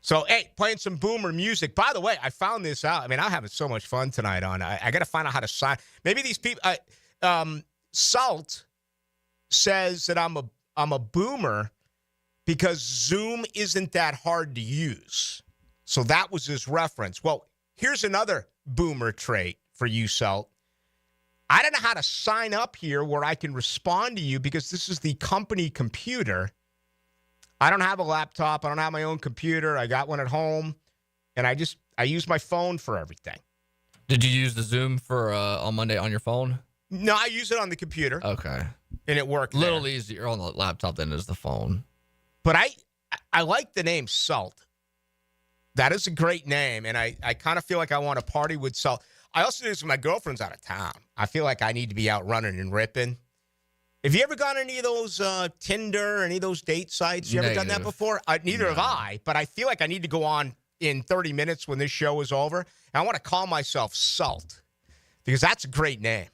So, hey, playing some boomer music. By the way, I found this out. I mean, I'm having so much fun tonight on. I got to find out how to sign. Maybe these people. Salt says that I'm a boomer because Zoom isn't that hard to use. So that was his reference. Well, here's another boomer trait for you, Salt. I don't know how to sign up here where I can respond to you because this is the company computer. I don't have a laptop. I don't have my own computer. I got one at home, and I use my phone for everything. Did you use the Zoom for on Monday on your phone? No, I use it on the computer. Okay. And it worked. A little easier on the laptop than is the phone. But I like the name Salt. That is a great name, and I kind of feel like I want to party with Salt. I also do this when my girlfriend's out of town. I feel like I need to be out running and ripping. Have you ever gone any of those Tinder, any of those date sites? You ever done that before? Neither have I, but I feel like I need to go on in 30 minutes when this show is over. And I want to call myself Salt because that's a great name.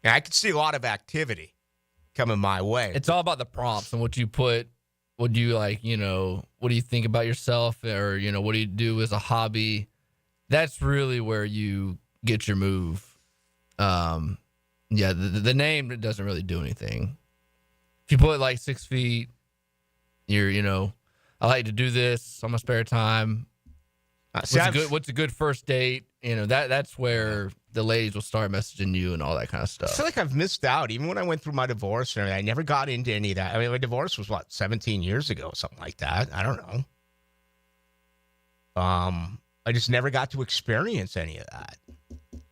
And I can see a lot of activity coming my way. It's all about the prompts and what you put. What do you like, what do you think about yourself? Or, what do you do as a hobby? That's really where you get your move. Yeah, the name doesn't really do anything. If you put like 6 feet, I like to do this on my spare time. What's a good first date? That's where the ladies will start messaging you and all that kind of stuff. I feel like I've missed out. Even when I went through my divorce and everything, I never got into any of that. I mean, my divorce was, 17 years ago, something like that. I don't know. I just never got to experience any of that.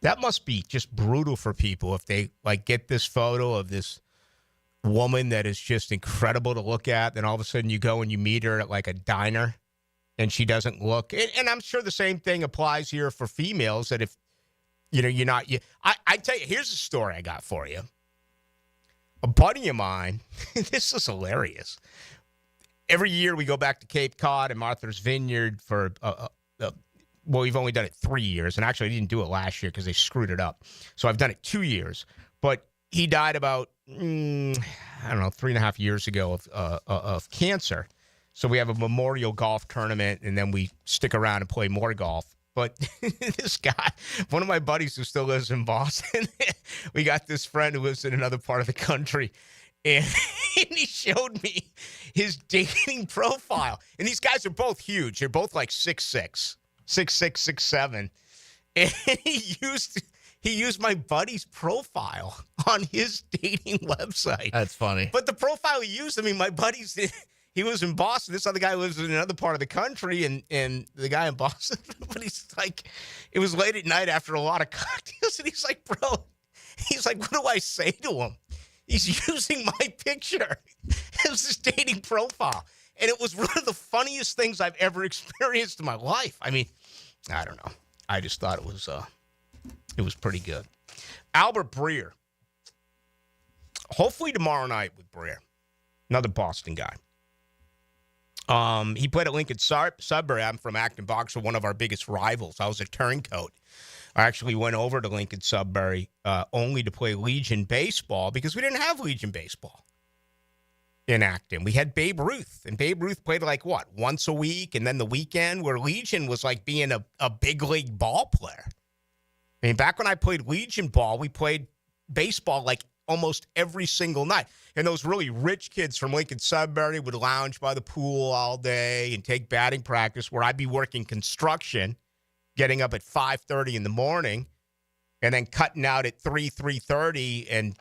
That must be just brutal for people if they, get this photo of this woman that is just incredible to look at, then all of a sudden you go and you meet her at, a diner, and she doesn't look. And I'm sure the same thing applies here for females, that if, you're not. I tell you, here's a story I got for you. A buddy of mine, this is hilarious. Every year we go back to Cape Cod and Martha's Vineyard for, we've only done it 3 years. And actually, I didn't do it last year because they screwed it up. So I've done it 2 years. But he died about, 3.5 years ago of cancer. So we have a memorial golf tournament, and then we stick around and play more golf. But this guy, one of my buddies who still lives in Boston, we got this friend who lives in another part of the country, and he showed me his dating profile. And these guys are both huge. They're both 6'6", 6'6", 6'7". And he used my buddy's profile on his dating website. That's funny. But the profile he used, my buddy's... He was in Boston. This other guy lives in another part of the country, and the guy in Boston, but he's it was late at night after a lot of cocktails, and he's like, bro, what do I say to him? He's using my picture as his dating profile. And it was one of the funniest things I've ever experienced in my life. I don't know. I just thought it was pretty good. Albert Breer. Hopefully tomorrow night with Breer. Another Boston guy. He played at Lincoln Sudbury. I'm from Acton Boxer, one of our biggest rivals. I was a turncoat. I actually went over to Lincoln Sudbury only to play Legion baseball because we didn't have Legion baseball in Acton. We had Babe Ruth, and Babe Ruth played once a week, and then the weekend, where Legion was like being a big league ball player. Back when I played Legion ball, we played baseball almost every single night. And those really rich kids from Lincoln Sudbury would lounge by the pool all day and take batting practice, where I'd be working construction, getting up at 5:30 in the morning, and then cutting out at 3:30 and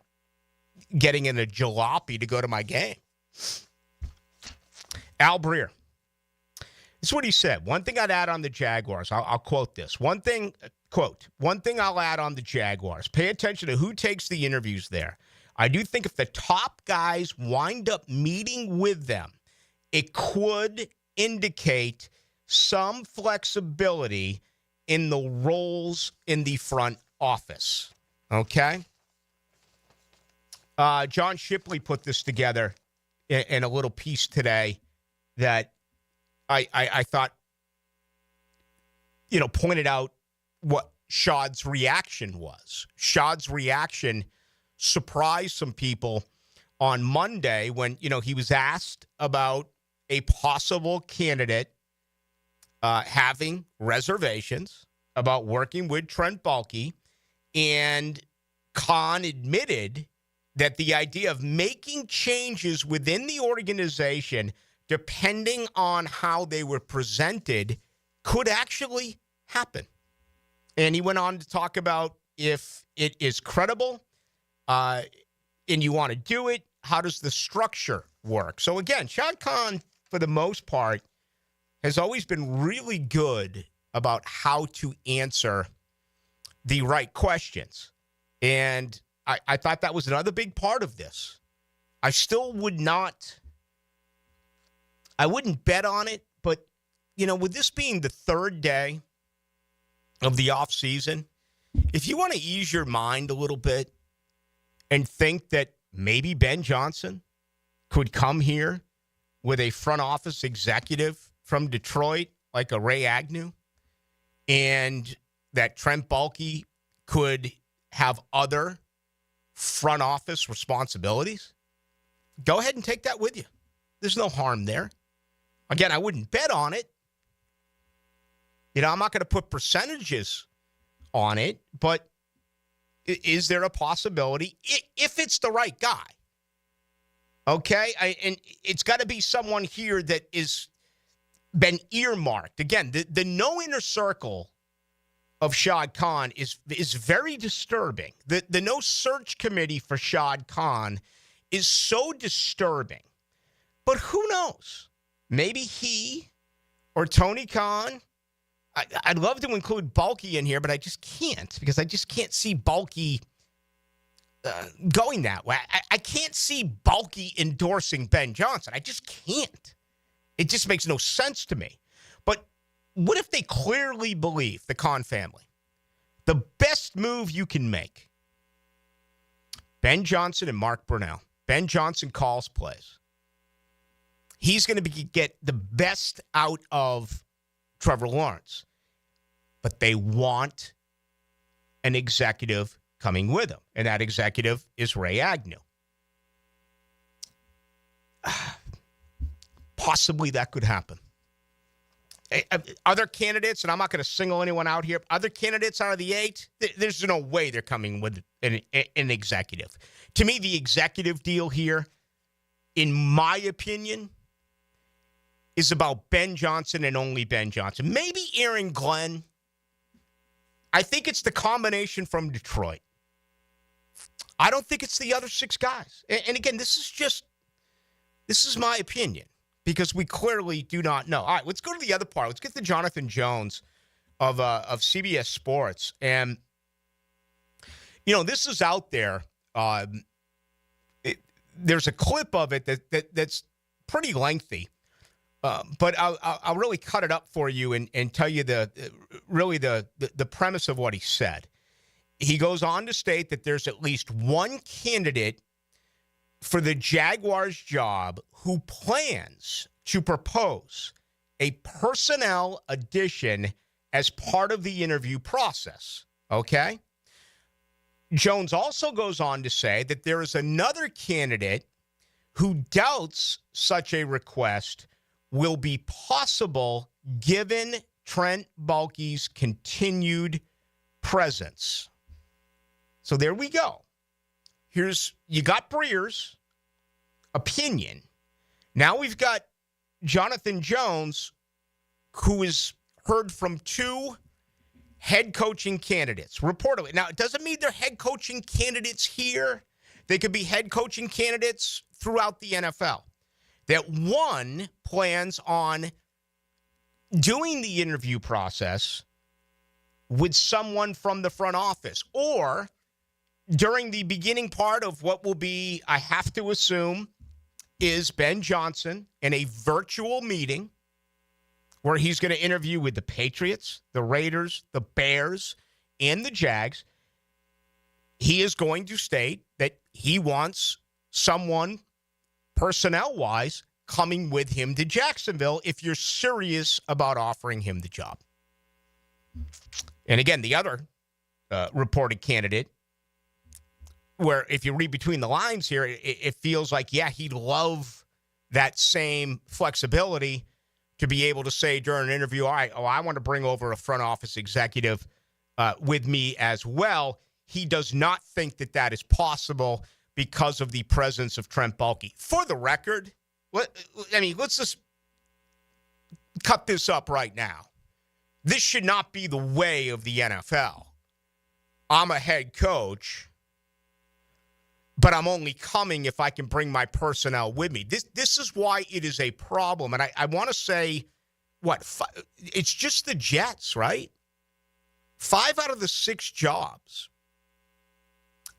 getting in a jalopy to go to my game. Al Breer. This is what he said. One thing I'd add on the Jaguars. I'll quote this. One thing I'll add on the Jaguars. Pay attention to who takes the interviews there. I do think if the top guys wind up meeting with them, it could indicate some flexibility in the roles in the front office. Okay? John Shipley put this together in a little piece today that I thought, pointed out what Shad's reaction was. Shad's reaction surprised some people on Monday when, he was asked about a possible candidate having reservations about working with Trent Baalke, and Khan admitted that the idea of making changes within the organization, depending on how they were presented, could actually happen. And he went on to talk about if it is credible and you want to do it, how does the structure work? So again, Shad Khan, for the most part, has always been really good about how to answer the right questions. And I thought that was another big part of this. I still wouldn't bet on it, but, with this being the third day of the offseason, if you want to ease your mind a little bit and think that maybe Ben Johnson could come here with a front office executive from Detroit, like a Ray Agnew, and that Trent Baalke could have other front office responsibilities, go ahead and take that with you. There's no harm there. Again, I wouldn't bet on it. I'm not going to put percentages on it, but is there a possibility, if it's the right guy? Okay? And it's got to be someone here that is been earmarked. Again, the no inner circle of Shad Khan is very disturbing. The no search committee for Shad Khan is so disturbing. But who knows? Maybe he or Tony Khan. I'd love to include Baalke in here, but I just can't because I just can't see Baalke going that way. I can't see Baalke endorsing Ben Johnson. I just can't. It just makes no sense to me. But what if they clearly believe, the Khan family, the best move you can make, Ben Johnson and Mark Brunell. Ben Johnson calls plays. He's going to get the best out of Trevor Lawrence. But they want an executive coming with him. And that executive is Ray Agnew. Possibly that could happen. Other candidates, and I'm not going to single anyone out here, other candidates out of the 8, there's no way they're coming with an executive. To me, the executive deal here, in my opinion, is about Ben Johnson and only Ben Johnson. Maybe Aaron Glenn. I think it's the combination from Detroit. I don't think it's the other 6 guys. And again, this is my opinion because we clearly do not know. All right, let's go to the other part. Let's get to Jonathan Jones of CBS Sports. And, this is out there. There's a clip of it that's pretty lengthy. But I'll really cut it up for you and tell you the premise of what he said. He goes on to state that there's at least one candidate for the Jaguars job who plans to propose a personnel addition as part of the interview process. Okay? Jones also goes on to say that there is another candidate who doubts such a request will be possible given Trent Baalke's continued presence. So there we go. You got Breer's opinion. Now we've got Jonathan Jones, who has heard from 2 head coaching candidates, reportedly. Now, it doesn't mean they're head coaching candidates here. They could be head coaching candidates throughout the NFL. That one plans on doing the interview process with someone from the front office or during the beginning part of what will be, I have to assume, is Ben Johnson in a virtual meeting where he's going to interview with the Patriots, the Raiders, the Bears, and the Jags. He is going to state that he wants someone personnel-wise coming with him to Jacksonville if you're serious about offering him the job. And again, the other reported candidate, where if you read between the lines here, it feels like, yeah, he'd love that same flexibility to be able to say during an interview, all right, I want to bring over a front office executive with me as well. He does not think that is possible because of the presence of Trent Baalke. For the record, let's just cut this up right now. This should not be the way of the NFL. I'm a head coach, but I'm only coming if I can bring my personnel with me. This is why it is a problem. And I want to say, it's just the Jets, right? 5 out of the 6 jobs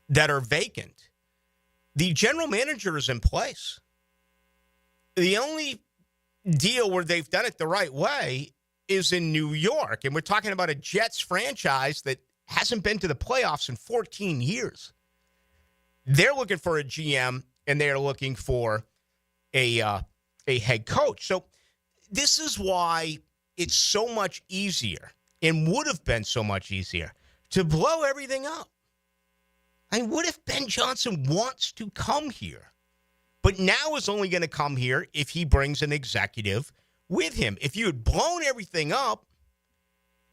that are vacant, the general manager is in place. The only deal where they've done it the right way is in New York. And we're talking about a Jets franchise that hasn't been to the playoffs in 14 years. They're looking for a GM, and they're looking for a head coach. So this is why it's so much easier and would have been so much easier to blow everything up. I mean, what if Ben Johnson wants to come here, but now is only going to come here if he brings an executive with him? If you had blown everything up,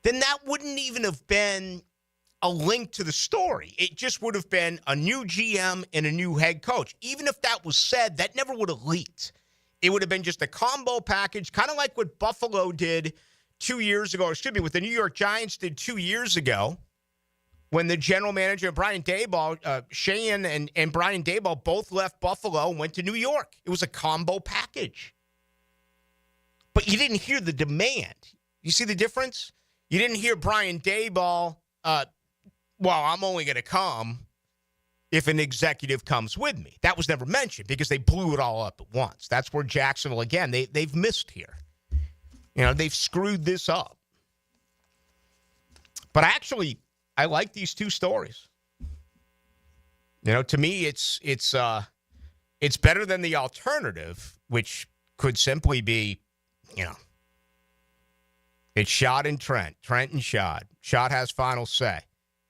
then that wouldn't even have been a link to the story. It just would have been a new GM and a new head coach. Even if that was said, that never would have leaked. It would have been just a combo package, kind of like what Buffalo did 2 years ago, what the New York Giants did 2 years ago when the general manager, Brian Daboll, Shane and Brian Daboll both left Buffalo and went to New York. It was a combo package. But you didn't hear the demand. You see the difference? You didn't hear Brian Daboll, I'm only going to come if an executive comes with me. That was never mentioned because they blew it all up at once. That's where Jacksonville, again, they've missed here. They've screwed this up. But I like these two stories. To me, it's better than the alternative, which could simply be, it's Shad and Trent and Shad. Shad has final say.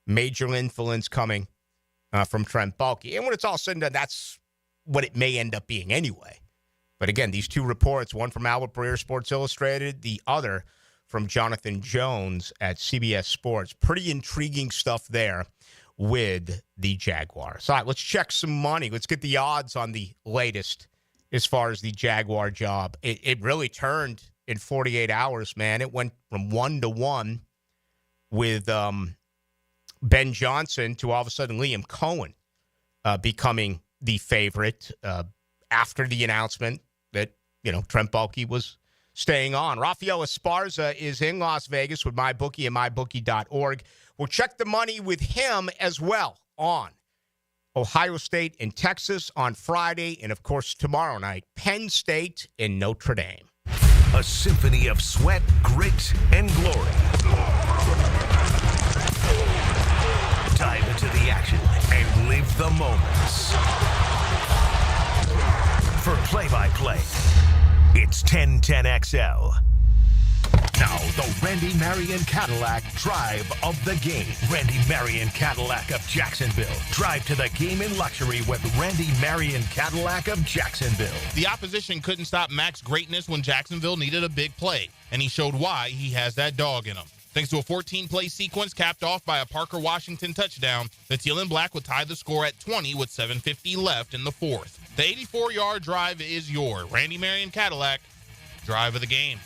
Major influence coming from Trent Baalke. And when it's all said and done, that's what it may end up being anyway. But again, these two reports, one from Albert Breer, Sports Illustrated, the other from Jonathan Jones at CBS Sports. Pretty intriguing stuff there with the Jaguars. All right, let's check some money. Let's get the odds on the latest as far as the Jaguar job. It really turned in 48 hours, man. It went from 1-1 with Ben Johnson to all of a sudden Liam Cohen becoming the favorite after the announcement that, Trent Baalke was staying on. Rafael Esparza is in Las Vegas with MyBookie and MyBookie.org. We'll check the money with him as well on Ohio State and Texas on Friday. And, of course, tomorrow night, Penn State and Notre Dame. A symphony of sweat, grit, and glory. Dive into the action and live the moments. For play-by-play, it's 1010XL. Now, the Randy Marion Cadillac Drive of the Game. Randy Marion Cadillac of Jacksonville. Drive to the game in luxury with Randy Marion Cadillac of Jacksonville. The opposition couldn't stop Mac's greatness when Jacksonville needed a big play, and he showed why he has that dog in him. Thanks to a 14-play sequence capped off by a Parker Washington touchdown, the Teal and Black would tie the score at 20 with 7:50 left in the fourth. The 84-yard drive is your Randy Marion Cadillac Drive of the Game.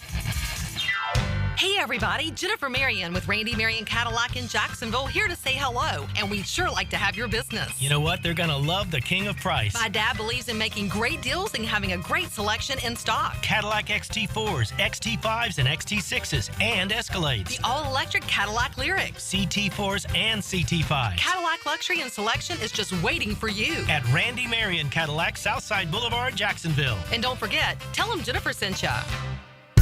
Hey everybody, Jennifer Marion with Randy Marion Cadillac in Jacksonville here to say hello, and we'd sure like to have your business. You know what? They're going to love the king of price. My dad believes in making great deals and having a great selection in stock. Cadillac XT4s, XT5s, and XT6s, and Escalades. The all-electric Cadillac Lyriq. CT4s and CT5s. Cadillac luxury and selection is just waiting for you. At Randy Marion Cadillac, Southside Boulevard, Jacksonville. And don't forget, tell them Jennifer sent ya.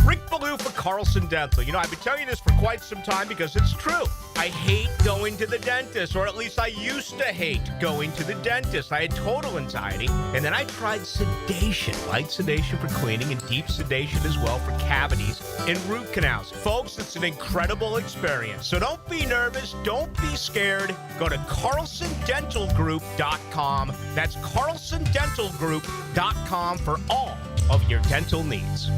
Rick Ballou for Carlson Dental. I've been telling you this for quite some time because it's true. I hate going to the dentist, or at least I used to hate going to the dentist. I had total anxiety, and then I tried sedation, light sedation for cleaning and deep sedation as well for cavities and root canals. Folks, it's an incredible experience. So don't be nervous. Don't be scared. Go to CarlsonDentalGroup.com. That's CarlsonDentalGroup.com for all of your dental needs.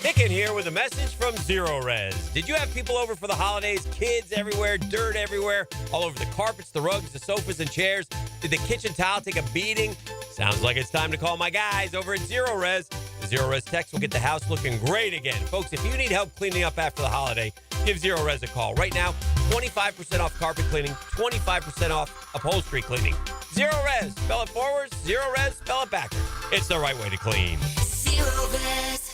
Nick in here with a message from Zero Res. Did you have people over for the holidays? Kids everywhere, dirt everywhere, all over the carpets, the rugs, the sofas, and chairs? Did the kitchen tile take a beating? Sounds like it's time to call my guys over at Zero Res. The Zero Res techs will get the house looking great again. Folks, if you need help cleaning up after the holiday, give Zero Res a call. Right now, 25% off carpet cleaning, 25% off upholstery cleaning. Zero Res. Spell it forwards. Zero Res. Spell it backwards. It's the right way to clean. Zero Res.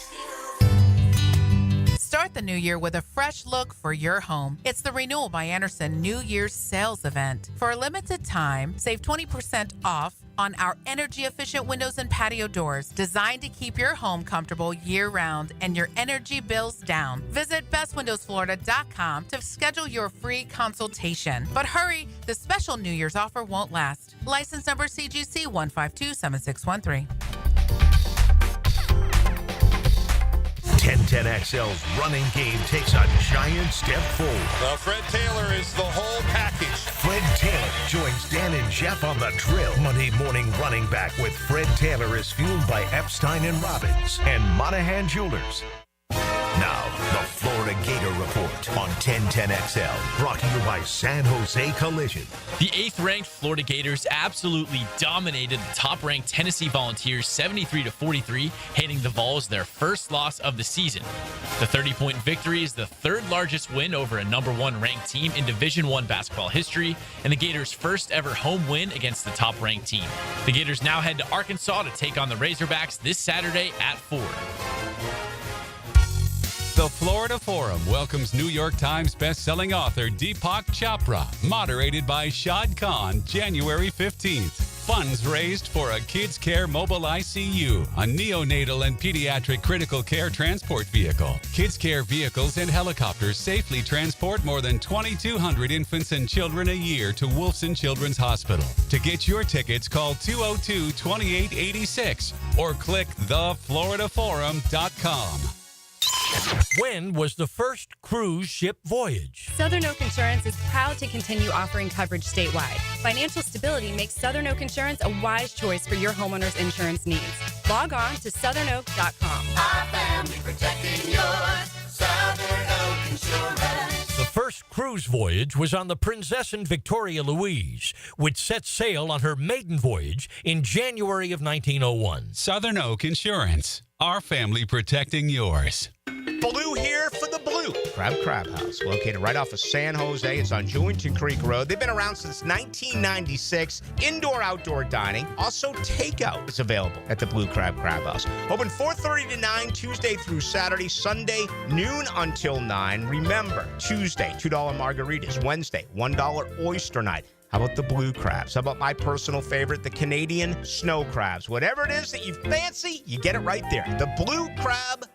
Start the new year with a fresh look for your home. It's the Renewal by Andersen New Year's sales event. For a limited time, save 20% off on our energy-efficient windows and patio doors designed to keep your home comfortable year-round and your energy bills down. Visit bestwindowsflorida.com to schedule your free consultation. But hurry, the special New Year's offer won't last. License number CGC 1527613. 1010XL's running game takes a giant step forward. Fred Taylor is the whole package. Fred Taylor joins Dan and Jeff on the drill. Monday morning running back with Fred Taylor is fueled by Epstein and Robbins and Monahan Jewelers. Now, the Florida Gator Report on 1010XL. Brought to you by San Jose Collision. The 8th-ranked Florida Gators absolutely dominated the top-ranked Tennessee Volunteers 73-43, handing the Vols their first loss of the season. The 30-point victory is the third-largest win over a number 1 ranked team in Division I basketball history, and the Gators' first ever home win against the top-ranked team. The Gators now head to Arkansas to take on the Razorbacks this Saturday at 4. The Florida Forum welcomes New York Times bestselling author Deepak Chopra, moderated by Shad Khan, January 15th. Funds raised for a Kids Care Mobile ICU, a neonatal and pediatric critical care transport vehicle. Kids Care vehicles and helicopters safely transport more than 2,200 infants and children a year to Wolfson Children's Hospital. To get your tickets, call 202-2886 or click thefloridaforum.com. When was the first cruise ship voyage? Southern Oak Insurance is proud to continue offering coverage statewide. Financial stability makes Southern Oak Insurance a wise choice for your homeowner's insurance needs. Log on to southernoak.com. Our family protecting yours. Southern Oak Insurance. The first cruise voyage was on the Princess and Victoria Louise, which set sail on her maiden voyage in January of 1901. Southern Oak Insurance. Our family protecting yours. Ballou here for the Blue Crab House, located right off of San Jose. It's on Jewington Creek Road. They've been around since 1996. Indoor-outdoor dining. Also, takeout is available at the Blue Crab House. Open 4:30 to 9, Tuesday through Saturday. Sunday, noon until 9. Remember, Tuesday, $2 margaritas. Wednesday, $1 oyster night. How about the blue crabs? How about my personal favorite, the Canadian snow crabs? Whatever it is that you fancy, you get it right there. The Blue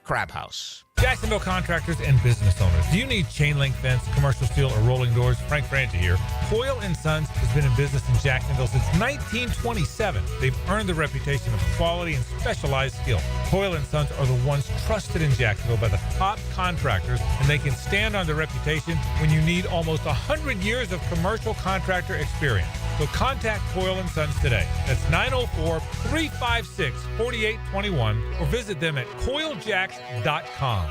Crab House. Jacksonville contractors and business owners. Do you need chain link fence, commercial steel, or rolling doors? Frank Franchi here. Coyle & Sons has been in business in Jacksonville since 1927. They've earned the reputation of quality and specialized skill. Coyle & Sons are the ones trusted in Jacksonville by the top contractors, and they can stand on their reputation when you need almost 100 years of commercial contractor experience. So contact Coyle & Sons today. That's 904-356-4821 or visit them at coiljacks.com.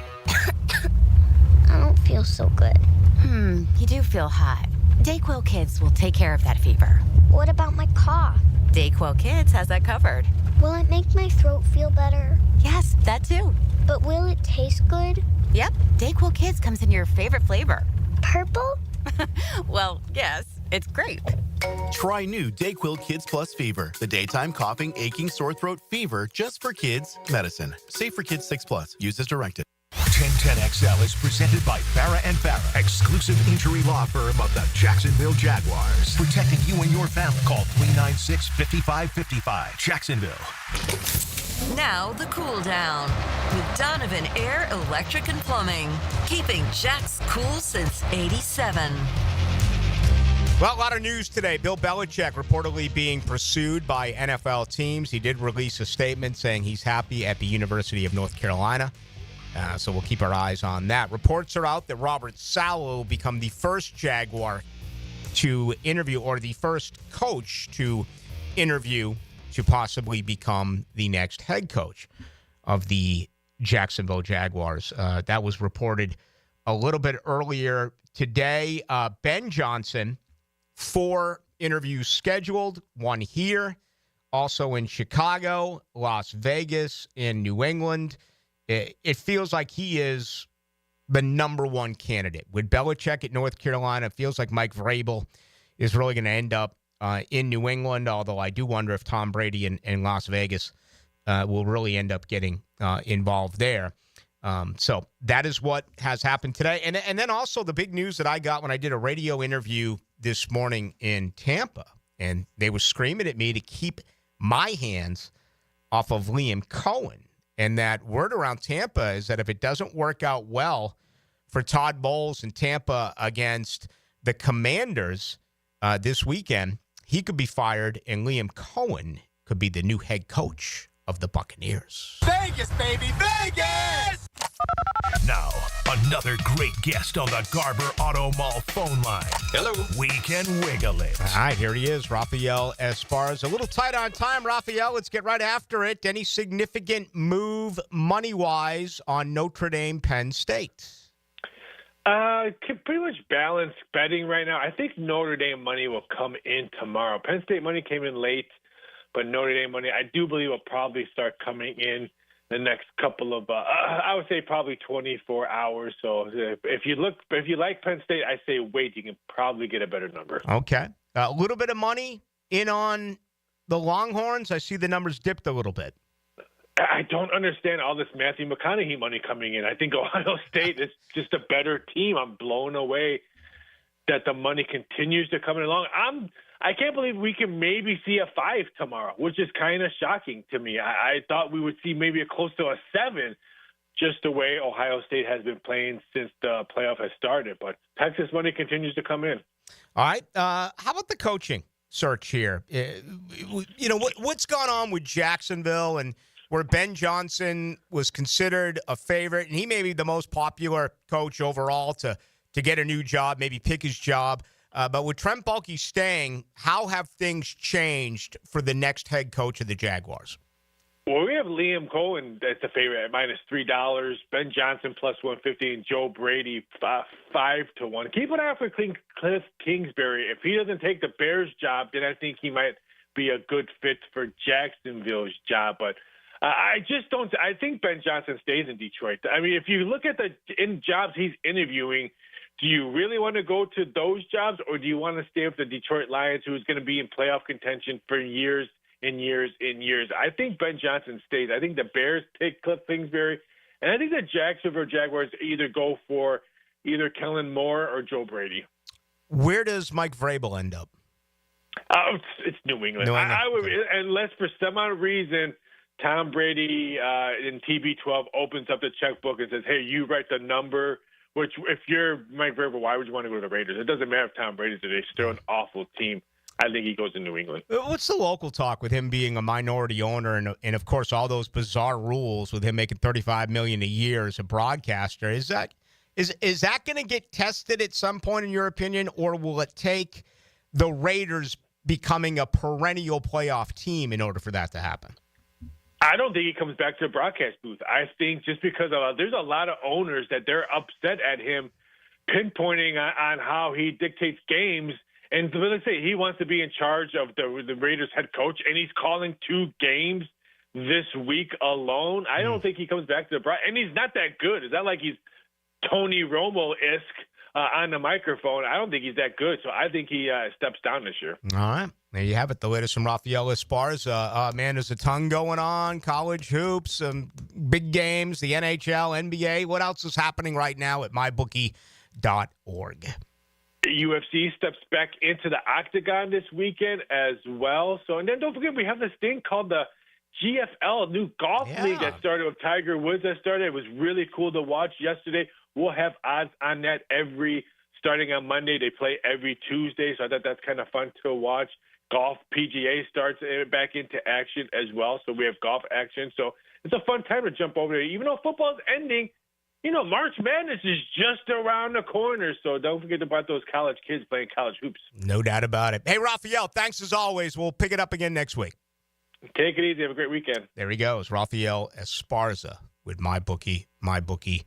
I don't feel so good. You do feel hot. Dayquil Kids will take care of that fever. What about my cough? Dayquil Kids has that covered. Will it make my throat feel better? Yes, that too. But will it taste good? Yep, Dayquil Kids comes in your favorite flavor. Purple? Well, yes, it's great. Try new Dayquil Kids Plus Fever, the daytime coughing, aching, sore throat fever just for kids medicine. Safe for kids 6+. Use as directed. 1010XL is presented by Farah & Farah, exclusive injury law firm of the Jacksonville Jaguars. Protecting you and your family. Call 396-5555. Jacksonville. Now the cool down with Donovan Air, Electric and Plumbing, keeping Jack's cool since '87. Well, a lot of news today. Bill Belichick reportedly being pursued by NFL teams. He did release a statement saying he's happy at the University of North Carolina. So we'll keep our eyes on that. Reports are out that Robert Saleh will become the first Jaguar to interview, or the first coach to interview to possibly become the next head coach of the Jacksonville Jaguars. That was reported a little bit earlier today. Ben Johnson, 4 interviews scheduled, 1 here, also in Chicago, Las Vegas, in New England. It feels like he is the number 1 candidate. With Belichick at North Carolina, it feels like Mike Vrabel is really going to end up in New England, although I do wonder if Tom Brady in Las Vegas will really end up getting involved there. So that is what has happened today. And then also the big news that I got when I did a radio interview this morning in Tampa, and they were screaming at me to keep my hands off of Liam Cohen. And that word around Tampa is that if it doesn't work out well for Todd Bowles in Tampa against the Commanders this weekend, he could be fired, and Liam Cohen could be the new head coach of the Buccaneers. Vegas, baby, Vegas! Now, another great guest on the Garber Auto Mall phone line. Hello. We can wiggle it. All right, here he is, Rafael Esparza. A little tight on time, Rafael. Let's get right after it. Any significant move money-wise on Notre Dame Penn State? Pretty much balanced betting right now. I think Notre Dame money will come in tomorrow. Penn State money came in late, but Notre Dame money, I do believe, will probably start coming in the next couple of, I would say probably 24 hours. So if you like Penn State, I say wait. You can probably get a better number. Okay. A little bit of money in on the Longhorns. I see the numbers dipped a little bit. I don't understand all this Matthew McConaughey money coming in. I think Ohio State is just a better team. I'm blown away that the money continues to come along. I can't believe we can maybe see a 5 tomorrow, which is kind of shocking to me. I thought we would see maybe close to a 7, just the way Ohio State has been playing since the playoff has started. But Texas money continues to come in. All right. How about the coaching search here? What's gone on with Jacksonville and where Ben Johnson was considered a favorite, and he may be the most popular coach overall to get a new job, maybe pick his job. But with Trent Baalke staying, how have things changed for the next head coach of the Jaguars? Well, we have Liam Cohen as the favorite at -$3, Ben Johnson +150, and Joe Brady 5-1. Keep an eye out for Cliff Kingsbury. If he doesn't take the Bears job, then I think he might be a good fit for Jacksonville's job. But I just don't. I think Ben Johnson stays in Detroit. I mean, if you look at the jobs he's interviewing, do you really want to go to those jobs, or do you want to stay with the Detroit Lions, who's going to be in playoff contention for years and years and years? I think Ben Johnson stays. I think the Bears pick Cliff Kingsbury, and I think the Jacksonville Jaguars either go for either Kellen Moore or Joe Brady. Where does Mike Vrabel end up? It's New England. I would, unless for some odd reason Tom Brady in TB12 opens up the checkbook and says, hey, you write the number, which if you're Mike Vrabel, why would you want to go to the Raiders? It doesn't matter if Tom Brady's there. They're still an awful team. I think he goes to New England. What's the local talk with him being a minority owner and of course, all those bizarre rules with him making $35 million a year as a broadcaster? Is that going to get tested at some point, in your opinion, or will it take the Raiders becoming a perennial playoff team in order for that to happen? I don't think he comes back to the broadcast booth. I think just because there's a lot of owners that they're upset at him pinpointing on how he dictates games. And let's say he wants to be in charge of the Raiders head coach, and he's calling 2 games this week alone. I don't think he comes back to the broadcast. And he's not that good. It's not like he's Tony Romo-esque on the microphone. I don't think he's that good. So I think he steps down this year. All right. There you have it. The latest from Rafael Esparza. Man, there's a ton going on. College hoops, big games, the NHL, NBA. What else is happening right now at mybookie.org? The UFC steps back into the octagon this weekend as well. So, and then don't forget, we have this thing called the GFL, new golf league that started with Tiger Woods. That started. It was really cool to watch yesterday. We'll have odds on that starting on Monday. They play every Tuesday, so I thought that's kind of fun to watch. Golf PGA starts back into action as well, so we have golf action. So it's a fun time to jump over there. Even though football's ending, March Madness is just around the corner, so don't forget about those college kids playing college hoops. No doubt about it. Hey, Rafael, thanks as always. We'll pick it up again next week. Take it easy. Have a great weekend. There he goes, Rafael Esparza with mybookie.org.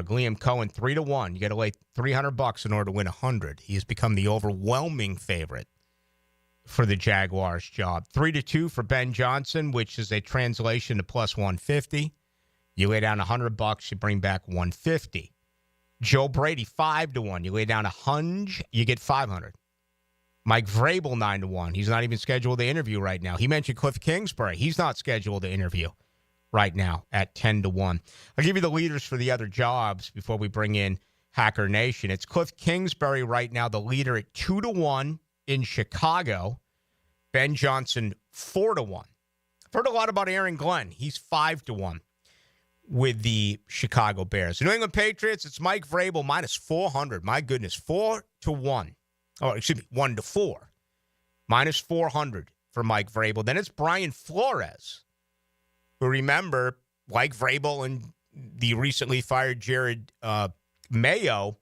Liam Cohen, 3-1. You got to lay $300 in order to win $100. He has become the overwhelming favorite for the Jaguars job. 3-2 for Ben Johnson, which is a translation to +150. You lay down $100, you bring back $150. Joe Brady, 5-1. You lay down $100, you get $500. Mike Vrabel, 9-1. He's not even scheduled to interview right now. He mentioned Cliff Kingsbury. He's not scheduled to interview right now at 10-1. I'll give you the leaders for the other jobs before we bring in Hacker Nation. It's Cliff Kingsbury right now, the leader at 2-1 in Chicago. Ben Johnson, 4-1. I've heard a lot about Aaron Glenn. He's 5-1 with the Chicago Bears. The New England Patriots, it's Mike Vrabel, -400. My goodness, 4-1. Oh, excuse me, 1-4. -400 for Mike Vrabel. Then it's Brian Flores, who, remember, like Vrabel and the recently fired Jared Mayo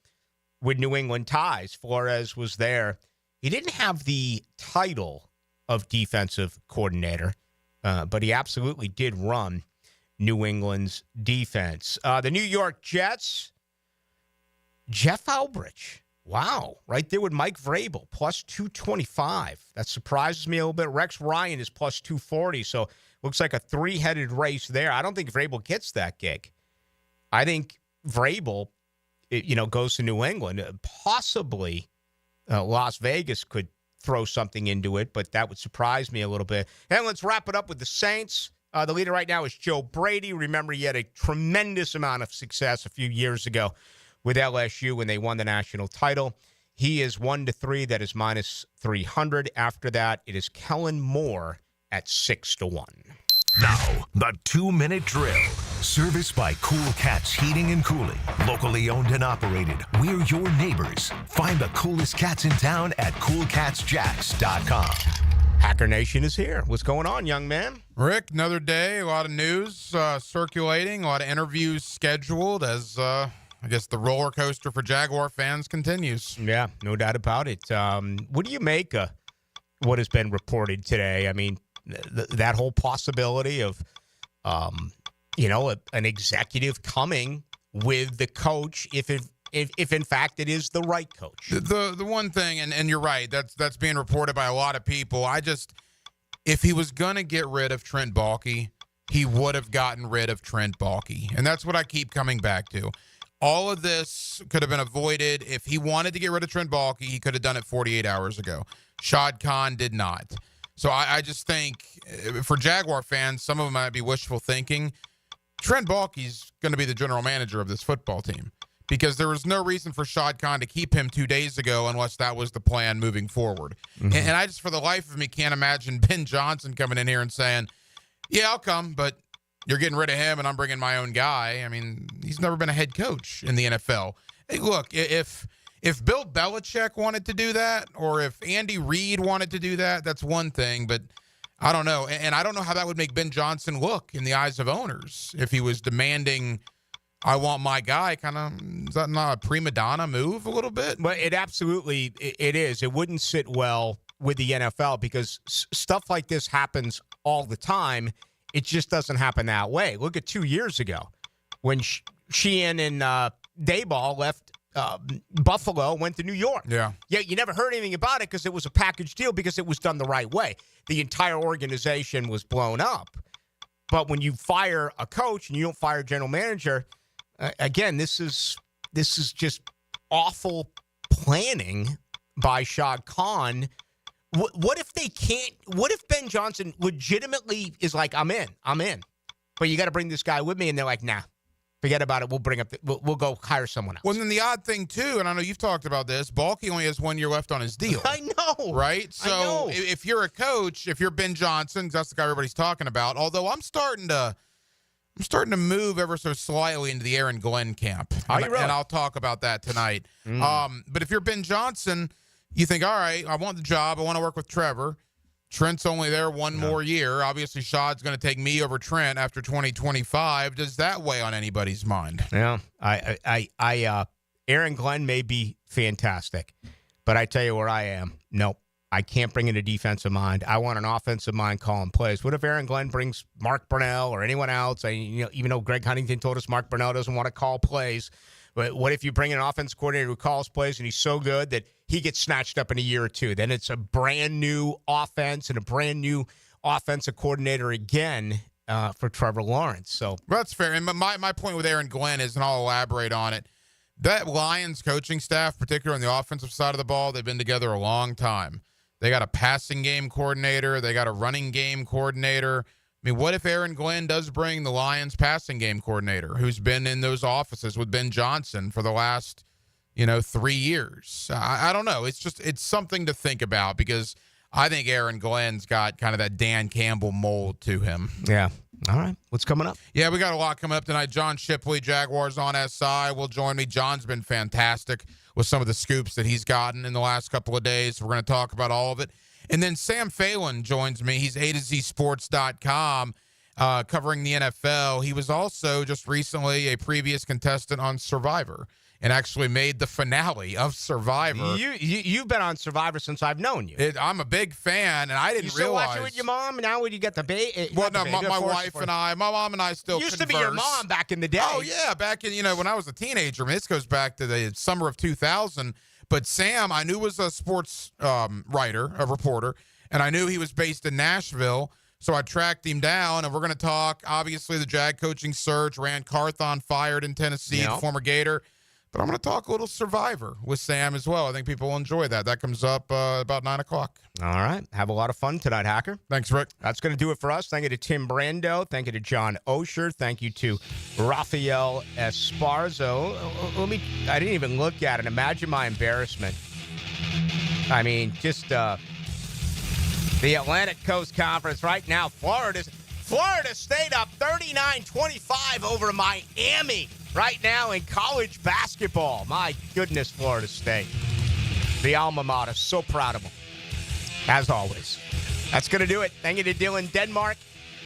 with New England ties. Flores was there. He didn't have the title of defensive coordinator, but he absolutely did run New England's defense. The New York Jets, Jeff Albrich. Wow. Right there with Mike Vrabel, plus 225. That surprises me a little bit. Rex Ryan is plus 240. So looks like a three-headed race there. I don't think Vrabel gets that gig. I think Vrabel, goes to New England. Possibly Las Vegas could throw something into it, but that would surprise me a little bit. And let's wrap it up with the Saints. The leader right now is Joe Brady. Remember, he had a tremendous amount of success a few years ago with LSU when they won the national title. He is 1-3. That is minus 300. After that, it is Kellen Moore at 6-1. Now, the 2-minute drill. Service by Cool Cats Heating and Cooling. Locally owned and operated. We're your neighbors. Find the coolest cats in town at coolcatsjacks.com. Hacker Nation is here. What's going on, young man? Rick, another day. A lot of news circulating. A lot of interviews scheduled as, I guess, the roller coaster for Jaguar fans continues. Yeah, no doubt about it. What do you make of what has been reported today? I mean, that whole possibility of, an executive coming with the coach if in fact it is the right coach. The one thing, and you're right, that's being reported by a lot of people. If he was going to get rid of Trent Baalke, he would have gotten rid of Trent Baalke. And that's what I keep coming back to. All of this could have been avoided. If he wanted to get rid of Trent Baalke, he could have done it 48 hours ago. Shad Khan did not. So I just think for Jaguar fans, some of them might be wishful thinking. Trent Baalke's going to be the general manager of this football team because there was no reason for Shad Khan to keep him 2 days ago unless that was the plan moving forward. Mm-hmm. And I just, for the life of me, can't imagine Ben Johnson coming in here and saying, yeah, I'll come, but you're getting rid of him and I'm bringing my own guy. I mean, he's never been a head coach in the NFL. Hey, look, if Bill Belichick wanted to do that or if Andy Reid wanted to do that, that's one thing, but I don't know. And I don't know how that would make Ben Johnson look in the eyes of owners if he was demanding, I want my guy. Kind of, is that not a prima donna move a little bit? Well, it absolutely it is. It wouldn't sit well with the NFL because stuff like this happens all the time. It just doesn't happen that way. Look at 2 years ago when Sheehan and Daboll left Buffalo, went to New York. Yeah, you never heard anything about it because it was a package deal because it was done the right way. The entire organization was blown up. But when you fire a coach and you don't fire a general manager, again, this is just awful planning by Shad Khan. What if they can't? What if Ben Johnson legitimately is like, I'm in, but you got to bring this guy with me, and they're like, nah. Forget about it. We'll go hire someone else. Well, then the odd thing, too, and I know you've talked about this, Baalke only has 1 year left on his deal. I know. Right? So if you're a coach, if you're Ben Johnson, that's the guy everybody's talking about, although I'm starting to move ever so slightly into the Aaron Glenn camp. Are you really? And I'll talk about that tonight. But if you're Ben Johnson, you think, all right, I want the job. I want to work with Trevor. Trent's only there one more year. Obviously, Shad's going to take me over Trent after 2025. Does that weigh on anybody's mind? Yeah, Aaron Glenn may be fantastic, but I tell you where I am. Nope, I can't bring in a defensive mind. I want an offensive mind calling plays. What if Aaron Glenn brings Mark Brunell or anyone else? Even though Greg Huntington told us Mark Brunell doesn't want to call plays. But what if you bring in an offense coordinator who calls plays and he's so good that he gets snatched up in a year or two? Then it's a brand new offense and a brand new offensive coordinator again for Trevor Lawrence. So that's fair. And my point with Aaron Glenn is, and I'll elaborate on it, that Lions coaching staff, particularly on the offensive side of the ball, they've been together a long time. They got a passing game coordinator. They got a running game coordinator. I mean, what if Aaron Glenn does bring the Lions passing game coordinator who's been in those offices with Ben Johnson for the last, 3 years? I don't know. It's something to think about because I think Aaron Glenn's got kind of that Dan Campbell mold to him. Yeah. All right. What's coming up? Yeah, we got a lot coming up tonight. John Shipley, Jaguars on SI, will join me. John's been fantastic with some of the scoops that he's gotten in the last couple of days. We're going to talk about all of it. And then Sam Phelan joins me. He's A2ZSports.com covering the NFL. He was also just recently a previous contestant on Survivor. and actually made the finale of Survivor. You've been on Survivor since I've known you. I'm a big fan, and I didn't you still realize. watch it with your mom? Now when you get the baby? Well, no, my wife and my mom and I still used converse. to be your mom back in the day. Oh yeah, back in when I was a teenager. I mean, this goes back to the summer of 2000. But Sam, I knew was a sports writer, a reporter, and I knew he was based in Nashville. So I tracked him down, and we're going to talk, obviously, the Jag coaching search. Rand Carthon fired in Tennessee, the former Gator. But I'm going to talk a little Survivor with Sam as well. I think people will enjoy that. That comes up about 9 o'clock. All right. Have a lot of fun tonight, Hacker. Thanks, Rick. That's going to do it for us. Thank you to Tim Brando. Thank you to John Oeser. Thank you to Rafael Esparzo. I didn't even look at it. Imagine my embarrassment. I mean, just the Atlantic Coast Conference right now. Florida State up 39-25 over Miami right now in college basketball. My goodness, Florida State. The alma mater. So proud of them. As always. That's going to do it. Thank you to Dylan Denmark.